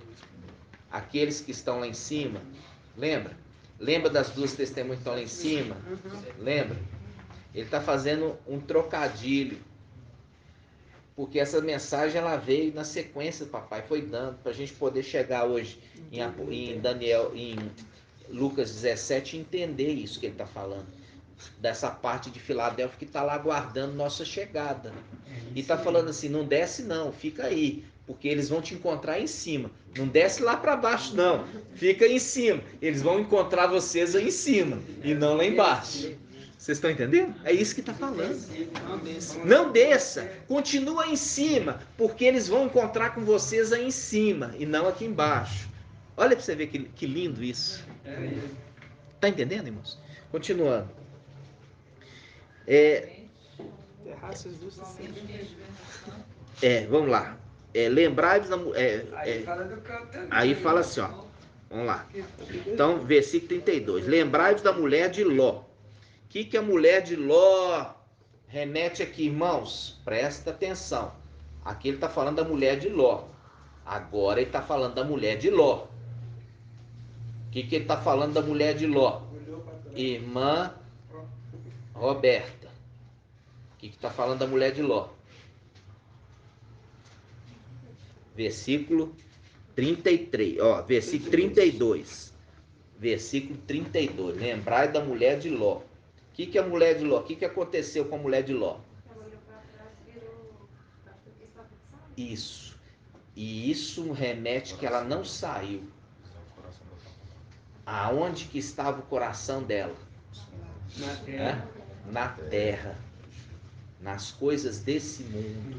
Aqueles que estão lá em cima. Lembra? Lembra das duas testemunhas que estão lá em cima? Lembra? Ele está fazendo um trocadilho. Porque essa mensagem ela veio na sequência do papai, foi dando, para a gente poder chegar hoje em Daniel, em Lucas 17 e entender isso que ele está falando. Dessa parte de Filadélfia que está lá aguardando nossa chegada. E está falando assim, não desce não, fica aí, porque eles vão te encontrar em cima. Não desce lá para baixo não, fica aí em cima. Eles vão encontrar vocês aí em cima e não lá embaixo. Vocês estão entendendo? É isso que está falando. Não desça, continua em cima, porque eles vão encontrar com vocês aí em cima e não aqui embaixo. Olha para você ver que lindo isso. Está entendendo, irmãos? Continuando. Vamos lá. Lembrai-vos da aí fala assim, ó. Vamos lá. Então, versículo 32. Lembrai-vos da mulher de Ló. O que a mulher de Ló remete aqui, irmãos? Presta atenção. Aqui ele está falando da mulher de Ló. Agora ele está falando da mulher de Ló. O que ele está falando da mulher de Ló? Irmã Roberta. O que está falando da mulher de Ló? Versículo 33. Ó, versículo 32. Versículo 32. Lembrai da mulher de Ló. O que a mulher de Ló? O que aconteceu com a mulher de Ló? Isso. E isso remete que ela não saiu. Aonde que estava o coração dela? Na terra. Na terra. Nas coisas desse mundo.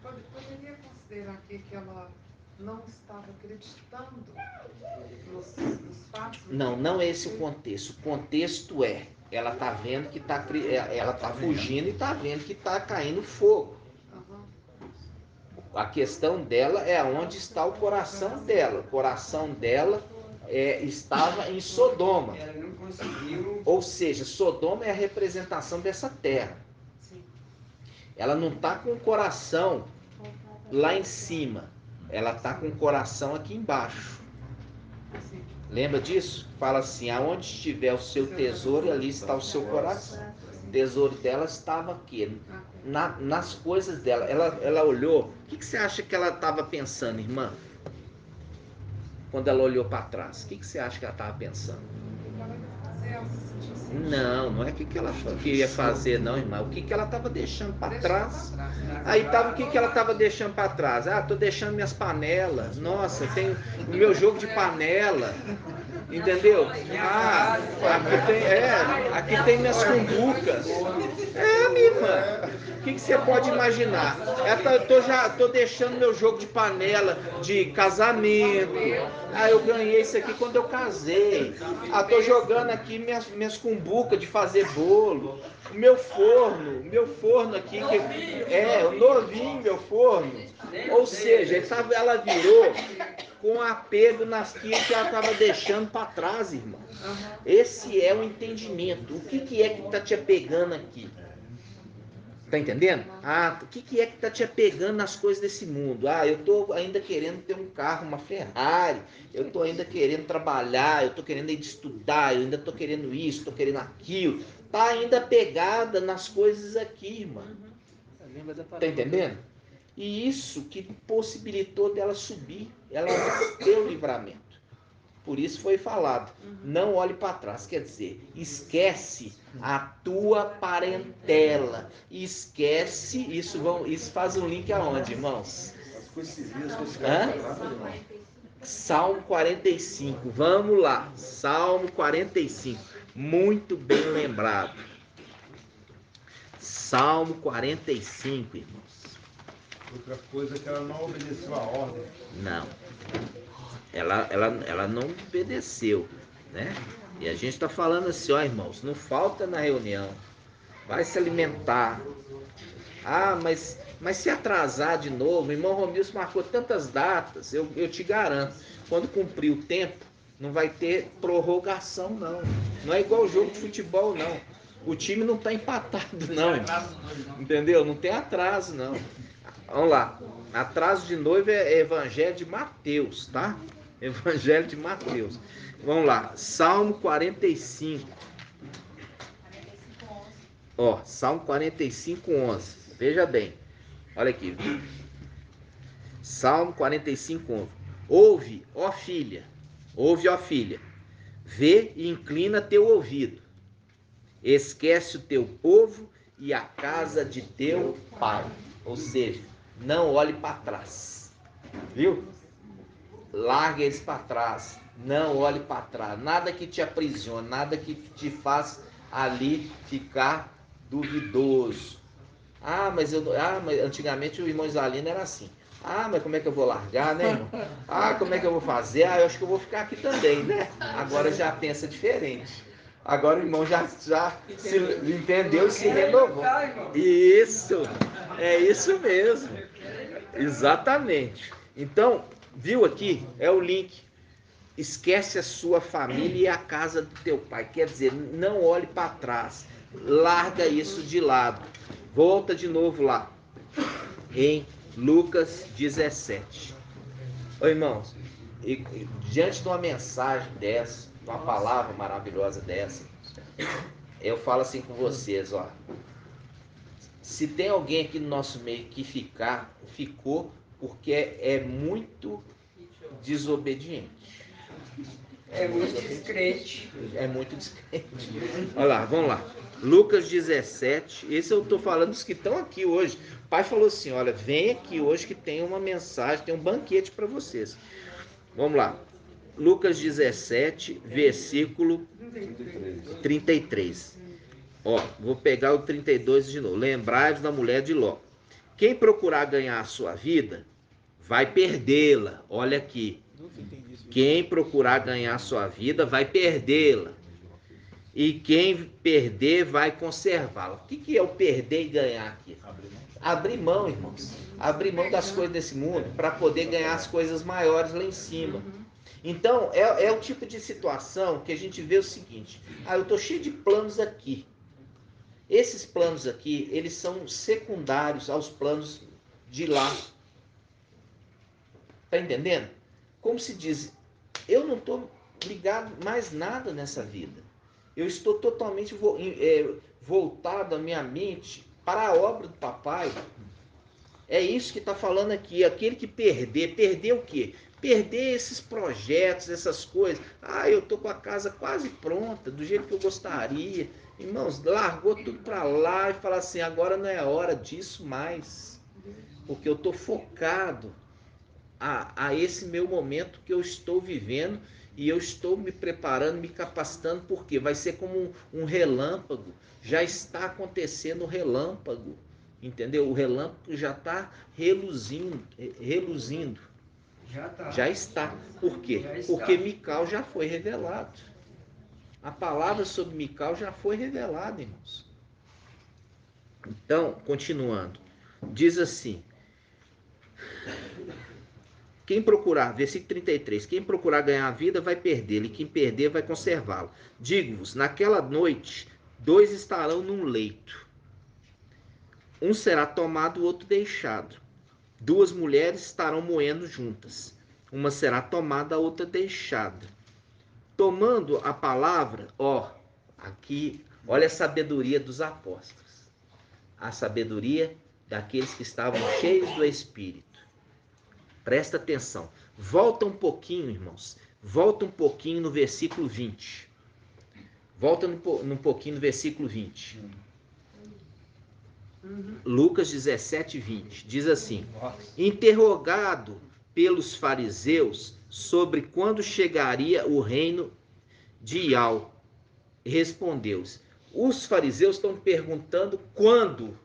Poderia considerar aqui que ela não estava acreditando nos fatos? Não é esse o contexto. O contexto é, ela está vendo que ela está fugindo e está vendo que está caindo fogo. A questão dela é aonde está o coração dela. O coração dela estava em Sodoma. Ela não conseguiu. Ou seja, Sodoma é a representação dessa terra. Ela não está com o coração lá em cima. Ela está com o coração aqui embaixo. Lembra disso? Fala assim, aonde estiver o seu tesouro, ali está o seu coração. O tesouro dela estava aqui, nas coisas dela. Ela olhou, o que você acha que ela estava pensando, irmã? Quando ela olhou para trás, o que você acha que ela estava pensando? Não é o que ela queria fazer, não, irmã. O que ela estava deixando para trás. Aí tava o que ela estava deixando para trás. Ah, tô deixando minhas panelas. Nossa, tem o meu jogo de panela. Entendeu? Ah, aqui tem minhas cumbucas. Minha irmã. O que você pode imaginar? Eu tô deixando meu jogo de panela de casamento. Ah, eu ganhei isso aqui quando eu casei. Ah, tô jogando aqui minhas cumbucas de fazer bolo. O meu forno aqui, o novinho meu forno. Ou seja, ela virou com apego naquilo que ela estava deixando para trás, irmão. Esse é o entendimento. O que é que está te apegando aqui? Tá entendendo? O que é que tá te apegando nas coisas desse mundo? Eu tô ainda querendo ter um carro, uma Ferrari. Eu tô ainda querendo trabalhar. Eu tô querendo ir estudar. Eu ainda tô querendo isso, tô querendo aquilo. Tá ainda apegada nas coisas aqui, irmão. Tá entendendo? E isso que possibilitou dela subir. Ela deu livramento. Por isso foi falado, não olhe para trás, quer dizer, esquece a tua parentela, esquece, isso faz um link aonde, irmãos? Salmo 45, vamos lá, Salmo 45, muito bem lembrado. Salmo 45, irmãos. Outra coisa é que ela não obedeceu a ordem. Não. Ela não obedeceu, né? E a gente está falando assim, ó, irmãos, não falta na reunião, vai se alimentar. Mas se atrasar de novo, o irmão Romilson marcou tantas datas, eu te garanto, quando cumprir o tempo, não vai ter prorrogação, não. Não é igual o jogo de futebol, não. O time não está empatado, não. Entendeu? Não tem atraso, não. Vamos lá. Atraso de noiva é Evangelho de Mateus, tá? Evangelho de Mateus. Vamos lá. Salmo 45. Salmo 45, 11. Veja bem. Olha aqui. Salmo 45, 11. Ouve, ó filha. Vê e inclina teu ouvido. Esquece o teu povo e a casa de teu pai. Ou seja, não olhe para trás. Viu? Larga eles para trás. Não olhe para trás. Nada que te aprisione, nada que te faça ali ficar duvidoso. Mas antigamente o irmão Isalino era assim. Mas como é que eu vou largar, né, irmão? Como é que eu vou fazer? Eu acho que eu vou ficar aqui também, né? Agora já pensa diferente. Agora o irmão já se entendeu e se renovou. Isso, é isso mesmo. Exatamente. Então, viu aqui? É o link. Esquece a sua família e a casa do teu pai. Quer dizer, não olhe para trás. Larga isso de lado. Volta de novo lá. Em Lucas 17. Ô, irmãos, diante de uma mensagem dessa, de uma palavra maravilhosa dessa, eu falo assim com vocês, ó. Se tem alguém aqui no nosso meio que ficou porque é muito desobediente. É muito descrente. É muito descrente. Olha lá, vamos lá. Lucas 17. Esse eu estou falando dos que estão aqui hoje. O pai falou assim, olha, vem aqui hoje que tem uma mensagem, tem um banquete para vocês. Vamos lá. Lucas 17, versículo 33. Vou pegar o 32 de novo. Lembrai-vos da mulher de Ló. Quem procurar ganhar a sua vida, vai perdê-la. Olha aqui. Quem procurar ganhar a sua vida, vai perdê-la. E quem perder, vai conservá-la. O que é o perder e ganhar aqui? Abrir mão, irmãos. Abrir mão das coisas desse mundo para poder ganhar as coisas maiores lá em cima. Então, é o tipo de situação que a gente vê o seguinte. Eu estou cheio de planos aqui. Esses planos aqui, eles são secundários aos planos de lá. Tá entendendo? Como se diz, eu não estou ligado mais nada nessa vida. Eu estou totalmente voltado a minha mente para a obra do papai. É isso que está falando aqui. Aquele que perder o quê? Perder esses projetos, essas coisas. Eu estou com a casa quase pronta, do jeito que eu gostaria. Irmãos, largou tudo para lá e fala assim, agora não é hora disso mais. Porque eu estou focado a esse meu momento que eu estou vivendo e eu estou me preparando, me capacitando, porque vai ser como um relâmpago. Já está acontecendo o relâmpago, entendeu? O relâmpago já está reluzindo. Já está. Por quê? Porque Mical já foi revelado. A palavra sobre Mical já foi revelada, irmãos. Então, continuando, diz assim, quem procurar, versículo 33, quem procurar ganhar a vida vai perdê-la, e quem perder vai conservá-la. Digo-vos, naquela noite, 2 estarão num leito. Um será tomado, o outro deixado. 2 mulheres estarão moendo juntas. Uma será tomada, a outra deixada. Tomando a palavra, aqui, olha a sabedoria dos apóstolos. A sabedoria daqueles que estavam cheios do Espírito. Presta atenção. Volta um pouquinho, irmãos. Volta um pouquinho no versículo 20. Volta um pouquinho no versículo 20. Lucas 17, 20. Diz assim: interrogado pelos fariseus sobre quando chegaria o reino de Iau, respondeu-os. Os fariseus estão perguntando quando.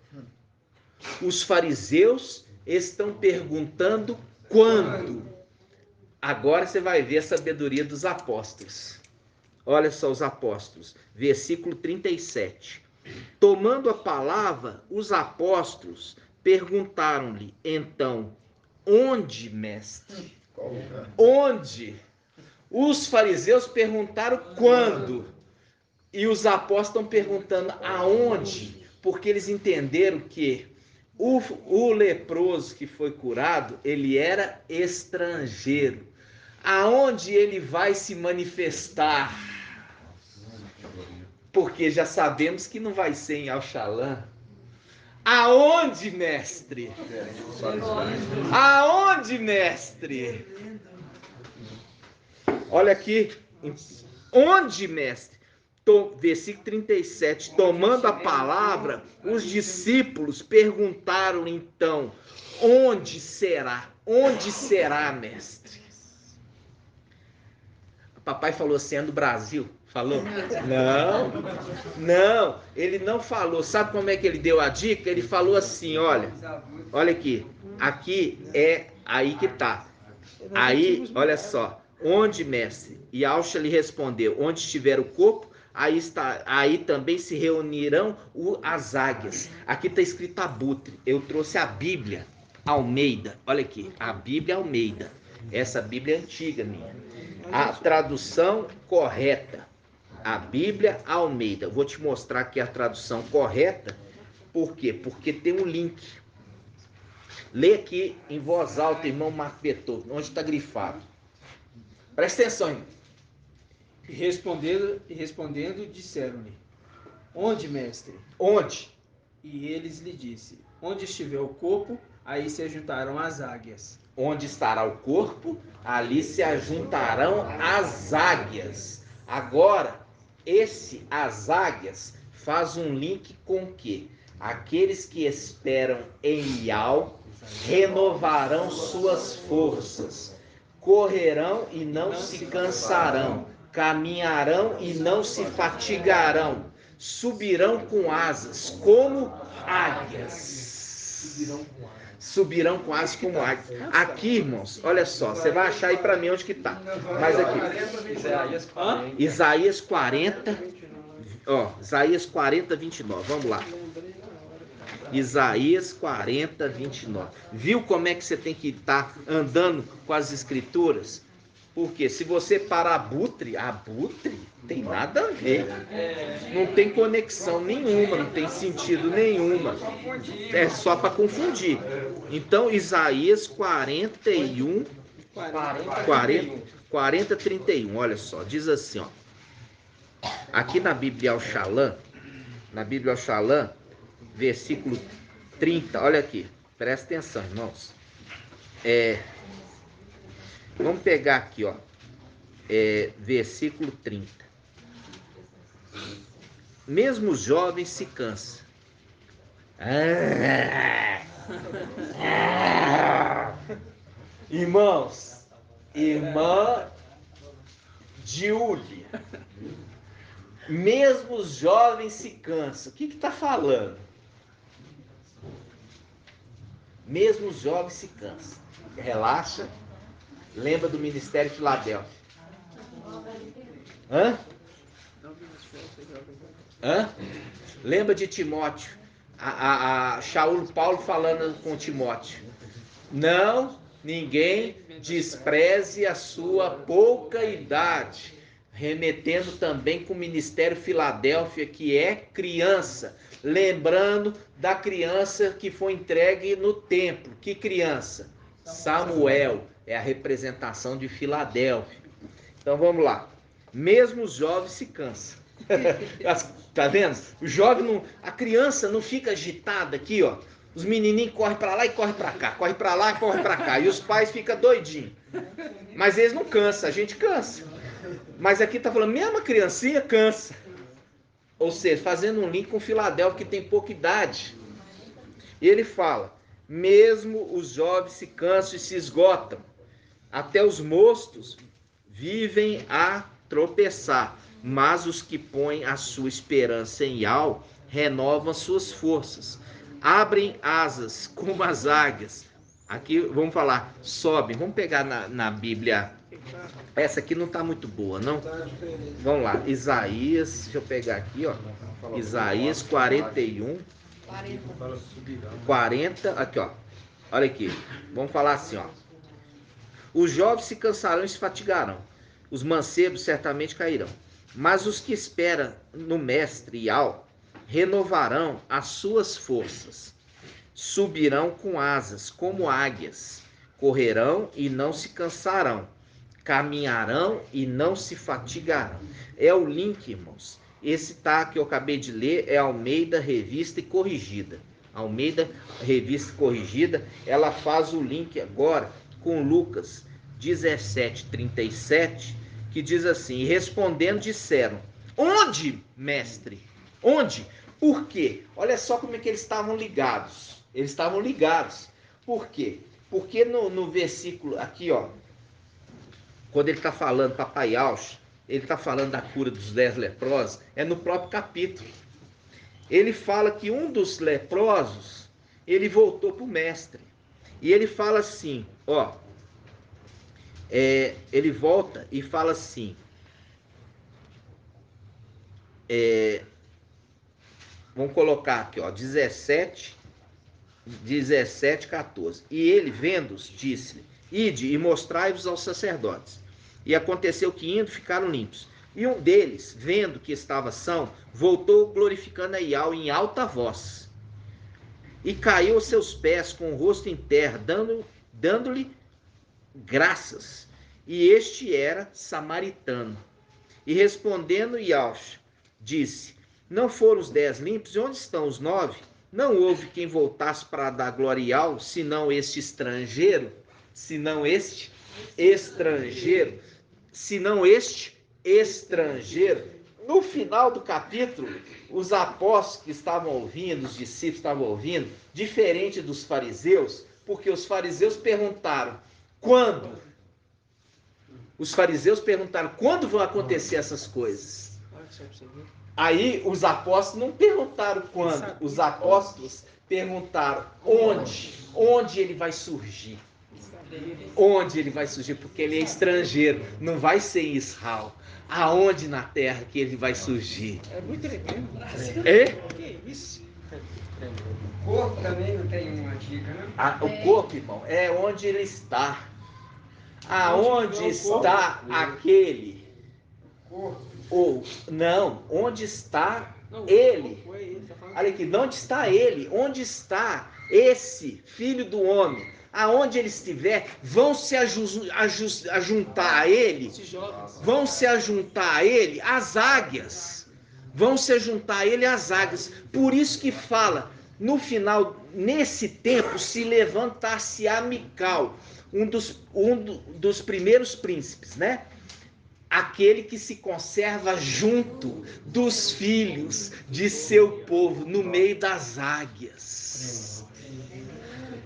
Os fariseus estão perguntando quando. Agora você vai ver a sabedoria dos apóstolos. Olha só os apóstolos. Versículo 37. Tomando a palavra, os apóstolos perguntaram-lhe, então, onde, mestre? Onde? Os fariseus perguntaram quando. E os apóstolos estão perguntando aonde? Porque eles entenderam que o leproso que foi curado, ele era estrangeiro. Aonde ele vai se manifestar? Porque já sabemos que não vai ser em Alxalã. Aonde, mestre? Aonde, mestre? Olha aqui. Onde, mestre? Versículo 37. Tomando a palavra, os discípulos perguntaram então: onde será? Onde será, mestre? O papai falou assim: é no Brasil. Falou? Não, ele não falou. Sabe como é que ele deu a dica? Ele falou assim, olha aqui é aí que tá. Aí, olha só, onde, mestre? E Alxa lhe respondeu, onde estiver o corpo, aí também se reunirão as águias. Aqui está escrito abutre. Eu trouxe a Bíblia Almeida. Olha aqui, a Bíblia Almeida. Essa Bíblia é antiga minha. A tradução correta. A Bíblia Almeida. Vou te mostrar aqui a tradução correta. Por quê? Porque tem um link. Lê aqui em voz alta, irmão Marco Beethoven, onde está grifado. Presta atenção, irmão. E respondendo, disseram-lhe: onde, mestre? Onde? E eles lhe disse: onde estiver o corpo, aí se ajuntarão as águias. Onde estará o corpo, ali se ajuntarão as águias. Agora, as águias faz um link com o quê? Aqueles que esperam em Iau renovarão suas forças, correrão e não se cansarão, caminharão e não se fatigarão, subirão com asas como águias. Subirão com asas como águias. Aqui, irmãos, olha só, você vai achar aí para mim onde que tá. Mas aqui, Isaías 40, Isaías 40, 29, vamos lá. Isaías 40, 29. Viu como é que você tem que estar andando com as escrituras? Porque se você para abutre tem nada a ver. Não tem conexão nenhuma, não tem sentido nenhuma. É só para confundir. Então, Isaías 41, 40, 31, olha só, diz assim, ó. Aqui na Bíblia Al-Shalom, versículo 30, olha aqui, presta atenção, irmãos. Vamos pegar aqui, ó, versículo 30. Mesmo os jovens se cansam. Irmãos, irmã Júlia, mesmo os jovens se cansam. O que está falando? Mesmo os jovens se cansam. Relaxa. Lembra do Ministério de Filadélfia. Lembra de Timóteo. Paulo falando com Timóteo. Não, ninguém despreze a sua pouca idade. Remetendo também com o Ministério Filadélfia, que é criança. Lembrando da criança que foi entregue no templo. Que criança? Samuel. É a representação de Filadélfia. Então vamos lá. Mesmo os jovens se cansam. Tá vendo? O jovem não, a criança não fica agitada aqui, ó. Os menininhos correm para lá e correm para cá, correm para lá e correm para cá, e os pais ficam doidinhos. Mas eles não cansam, a gente cansa. Mas aqui tá falando, mesmo a criancinha cansa. Ou seja, fazendo um link com Filadélfia, que tem pouca idade. E ele fala, mesmo os jovens se cansam e se esgotam, até os moços vivem a tropeçar, mas os que põem a sua esperança em Yahweh renovam suas forças, abrem asas como as águias. Aqui vamos falar, sobem. Vamos pegar na Bíblia. Essa aqui não está muito boa, não? Vamos lá, Isaías, deixa eu pegar aqui, ó. Isaías 41, 40, aqui, ó. Olha aqui, vamos falar assim, ó. Os jovens se cansarão e se fatigarão, os mancebos certamente cairão, mas os que esperam no Mestre Yahweh renovarão as suas forças, subirão com asas como águias, correrão e não se cansarão, caminharão e não se fatigarão. É o link, irmãos. Esse que eu acabei de ler é Almeida Revista e Corrigida. Almeida Revista e Corrigida, ela faz o link agora com Lucas 17:37, que diz assim, respondendo disseram, onde, mestre? Onde? Por quê? Olha só como é que eles estavam ligados. Eles estavam ligados. Por quê? Porque no versículo aqui, ó, quando ele está falando, Papai Alcho, ele está falando da cura dos 10 leprosos, é no próprio capítulo. Ele fala que um dos leprosos, ele voltou para o mestre. E ele fala assim, ó, ele volta e fala assim, vamos colocar aqui, ó, 17:14. E ele, vendo-os, disse-lhe, ide e mostrai-vos aos sacerdotes. E aconteceu que indo ficaram limpos. E um deles, vendo que estava são, voltou glorificando a Yahweh em alta voz. E caiu aos seus pés com o rosto em terra, dando-lhe graças. E este era samaritano. E respondendo Yahweh, disse, não foram os 10 limpos? E onde estão os 9? Não houve quem voltasse para dar glória a Yahweh, senão este estrangeiro, senão este estrangeiro. No final do capítulo, os apóstolos que estavam ouvindo, os discípulos estavam ouvindo, diferente dos fariseus, porque os fariseus perguntaram, quando? Os fariseus perguntaram, quando vão acontecer essas coisas? Aí os apóstolos não perguntaram quando, os apóstolos perguntaram onde? Onde ele vai surgir? Onde ele vai surgir? Porque ele é estrangeiro, não vai ser em Israel. Aonde na terra que ele vai surgir? É muito tremendo. Que isso? O corpo também não tem uma dica, né? O corpo, irmão, é onde ele está. Aonde está aquele? Ou não, onde está ele? Olha aqui, onde está ele? Onde está esse filho do homem? aonde ele estiver, vão se ajuntar a ele, vão se ajuntar a ele as águias, vão se juntar a ele as águias. Por isso que fala, no final, nesse tempo, se levantar-se-á Mical, um dos primeiros príncipes, né? Aquele que se conserva junto dos filhos de seu povo, no meio das águias.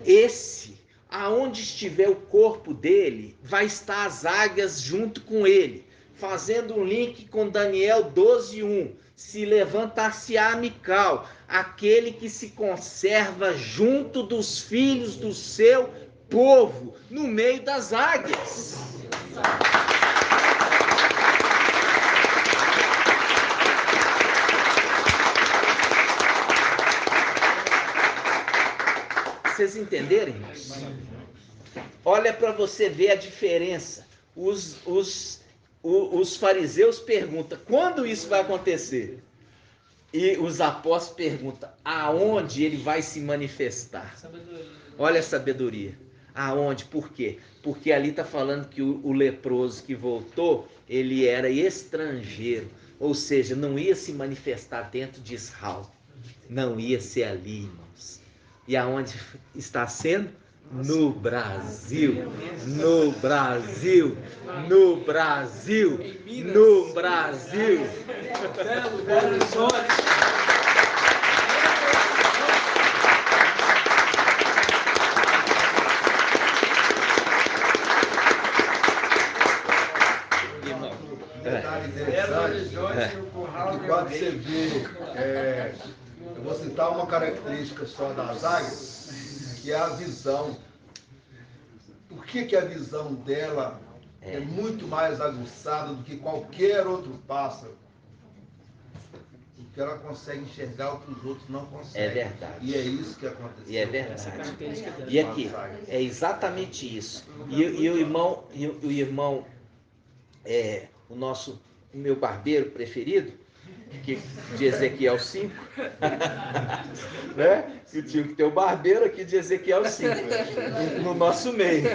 Esse, aonde estiver o corpo dele, vai estar as águias junto com ele, fazendo um link com Daniel 12:1. Se levantar-se-á Mical, aquele que se conserva junto dos filhos do seu povo, no meio das águias. Vocês entenderem? Olha para você ver a diferença. Os fariseus perguntam, quando isso vai acontecer? E os apóstolos perguntam, aonde ele vai se manifestar? Olha a sabedoria. Aonde? Por quê? Porque ali está falando que o leproso que voltou, ele era estrangeiro. Ou seja, não ia se manifestar dentro de Israel. Não ia ser ali, irmãos. E aonde está sendo? No Brasil, no Brasil, no Brasil, no Brasil. Belo Horizonte. Detalhe interessante, que quando você vê, eu vou citar uma característica só das águias, que é a visão. Por que a visão dela é muito mais aguçada do que qualquer outro pássaro? Porque ela consegue enxergar o que os outros não conseguem. É verdade. E é isso que aconteceu. E é verdade. E aqui, é exatamente isso. E o irmão, o meu barbeiro preferido, que de Ezequiel 5, né? Que tinha que ter o barbeiro aqui de Ezequiel 5, no nosso meio.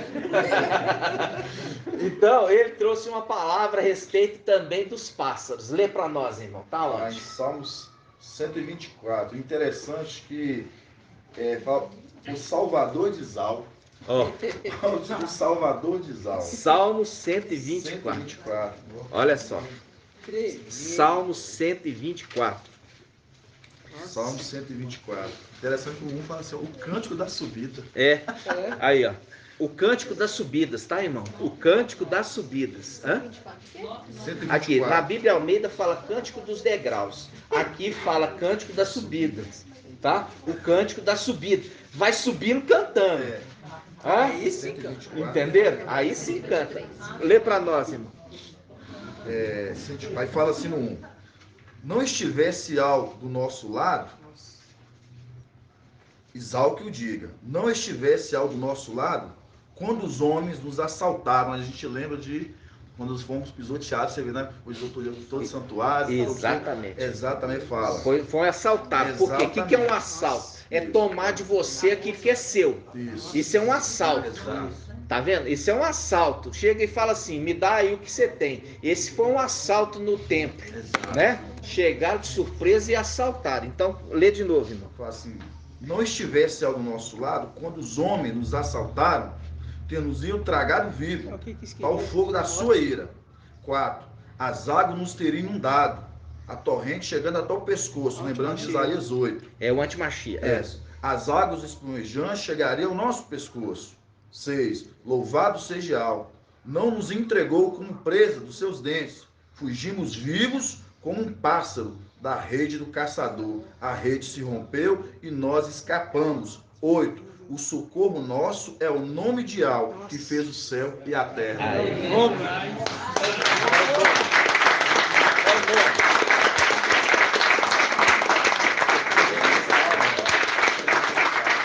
Então, ele trouxe uma palavra a respeito também dos pássaros. Lê para nós, irmão. Tá lá. Em Salmos 124. Interessante que fala o Salvador de Zal. O Salvador de Zal. Salmo 124. Olha só. Salmo 124. Salmo 124. Interessante que o 1 fala assim, o cântico da subida. Aí ó, o cântico das subidas, tá, irmão? O cântico das subidas. Hã? Aqui, na Bíblia Almeida fala cântico dos degraus. Aqui fala cântico das subidas, tá? O cântico da subida. Vai subindo cantando. Aí sim canta. Entenderam? Aí sim canta. Lê para nós, irmão. Aí fala assim no 1. Não estivesse algo do nosso lado, Isau que o diga, não estivesse algo do nosso lado, quando os homens nos assaltaram, a gente lembra de quando nós fomos pisoteados, você vê, né? Todo o santuário. Exatamente. Exatamente, fala. Foi assaltado. Por quê? O que é um assalto? É tomar de você aquilo que é seu. Isso é um assalto. Tá vendo? Isso é um assalto. Chega e fala assim, me dá aí o que você tem. Esse foi um assalto no templo, né? Chegaram de surpresa e assaltaram. Então, lê de novo, irmão. Fala assim, não estivesse ao nosso lado, quando os homens nos assaltaram, nos iam tragado vivo ao fogo da sua ira. 4. As águas nos teriam inundado, a torrente chegando até o pescoço, lembrando de Isaías 8. É o antimachia. As águas espumejantes chegariam ao nosso pescoço. 6. Louvado seja Al, não nos entregou como presa dos seus dentes. Fugimos vivos como um pássaro da rede do caçador. A rede se rompeu e nós escapamos. 8. O socorro nosso é o nome de Al, que fez o céu e a terra.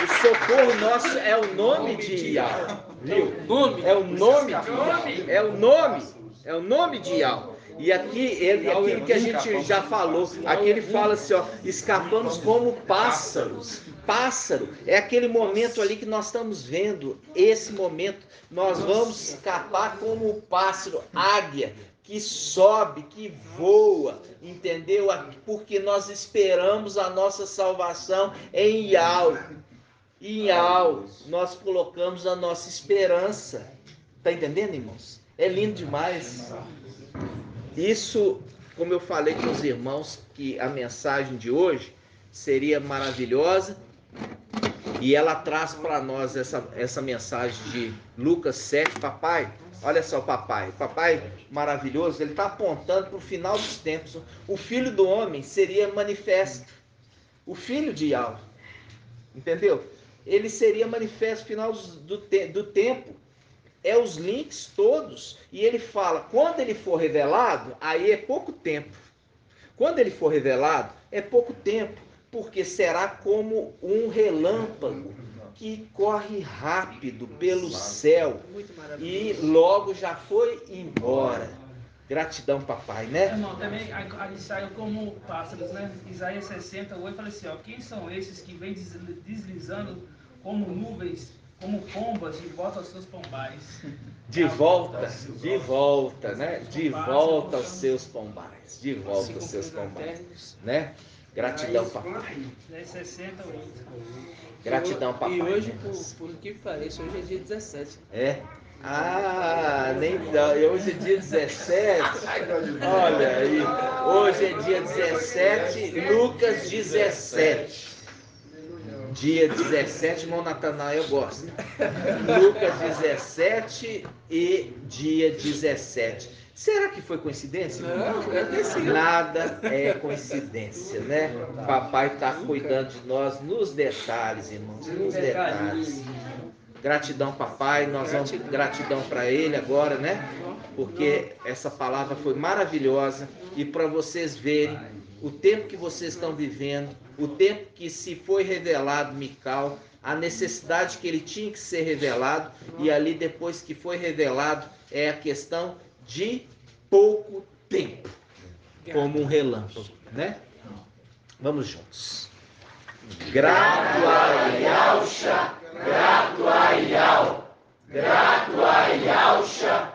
O socorro nosso é o nome de Ial. Viu? É o nome de Ial. É o nome de Ial. E aqui, aquilo que a gente já falou, aqui ele fala assim, ó, escapamos como pássaros pássaro, é aquele momento ali que nós estamos vendo, esse momento, nós vamos escapar como o pássaro, águia, que sobe, que voa, entendeu? Porque nós esperamos a nossa salvação em Yahweh. Em Yahweh, nós colocamos a nossa esperança. Tá entendendo, irmãos? É lindo demais. Isso, como eu falei com os irmãos, que a mensagem de hoje seria maravilhosa, e ela traz para nós essa mensagem de Lucas 7, papai. Olha só o papai maravilhoso, ele está apontando para o final dos tempos. O Filho do Homem seria manifesto, o Filho de Yahweh, entendeu? Ele seria manifesto no final do tempo. É os links todos, e ele fala, quando ele for revelado, aí é pouco tempo. Quando ele for revelado, é pouco tempo, porque será como um relâmpago que corre rápido pelo céu e logo já foi embora. Gratidão, papai, né? Irmão, também ali saiu como pássaros, né? Isaías 68 fala assim, ó, quem são esses que vêm deslizando como nuvens, como pombas de volta aos seus pombais? De volta, né? De volta aos seus pombais. De volta aos seus pombais, né? Gratidão, papai. 68. Gratidão, papai. E hoje, por que pareça, hoje é dia 17. É? Nem hoje é dia 17. Olha aí, hoje é dia 17, Lucas 17. Dia 17, irmão Natanael gosta. Lucas 17 e dia 17. Será que foi coincidência? Não, nada é coincidência, né? Papai está cuidando de nós nos detalhes, irmãos, nos detalhes. Gratidão, papai, nós vamos gratidão para ele agora, né? Porque essa palavra foi maravilhosa e para vocês verem o tempo que vocês estão vivendo, o tempo que se foi revelado Mical, a necessidade que ele tinha que ser revelado, e ali depois que foi revelado é a questão de pouco tempo, como um relâmpago, né? Vamos juntos. Grato a Yahusha, grato a Yahweh, grato a Yahusha,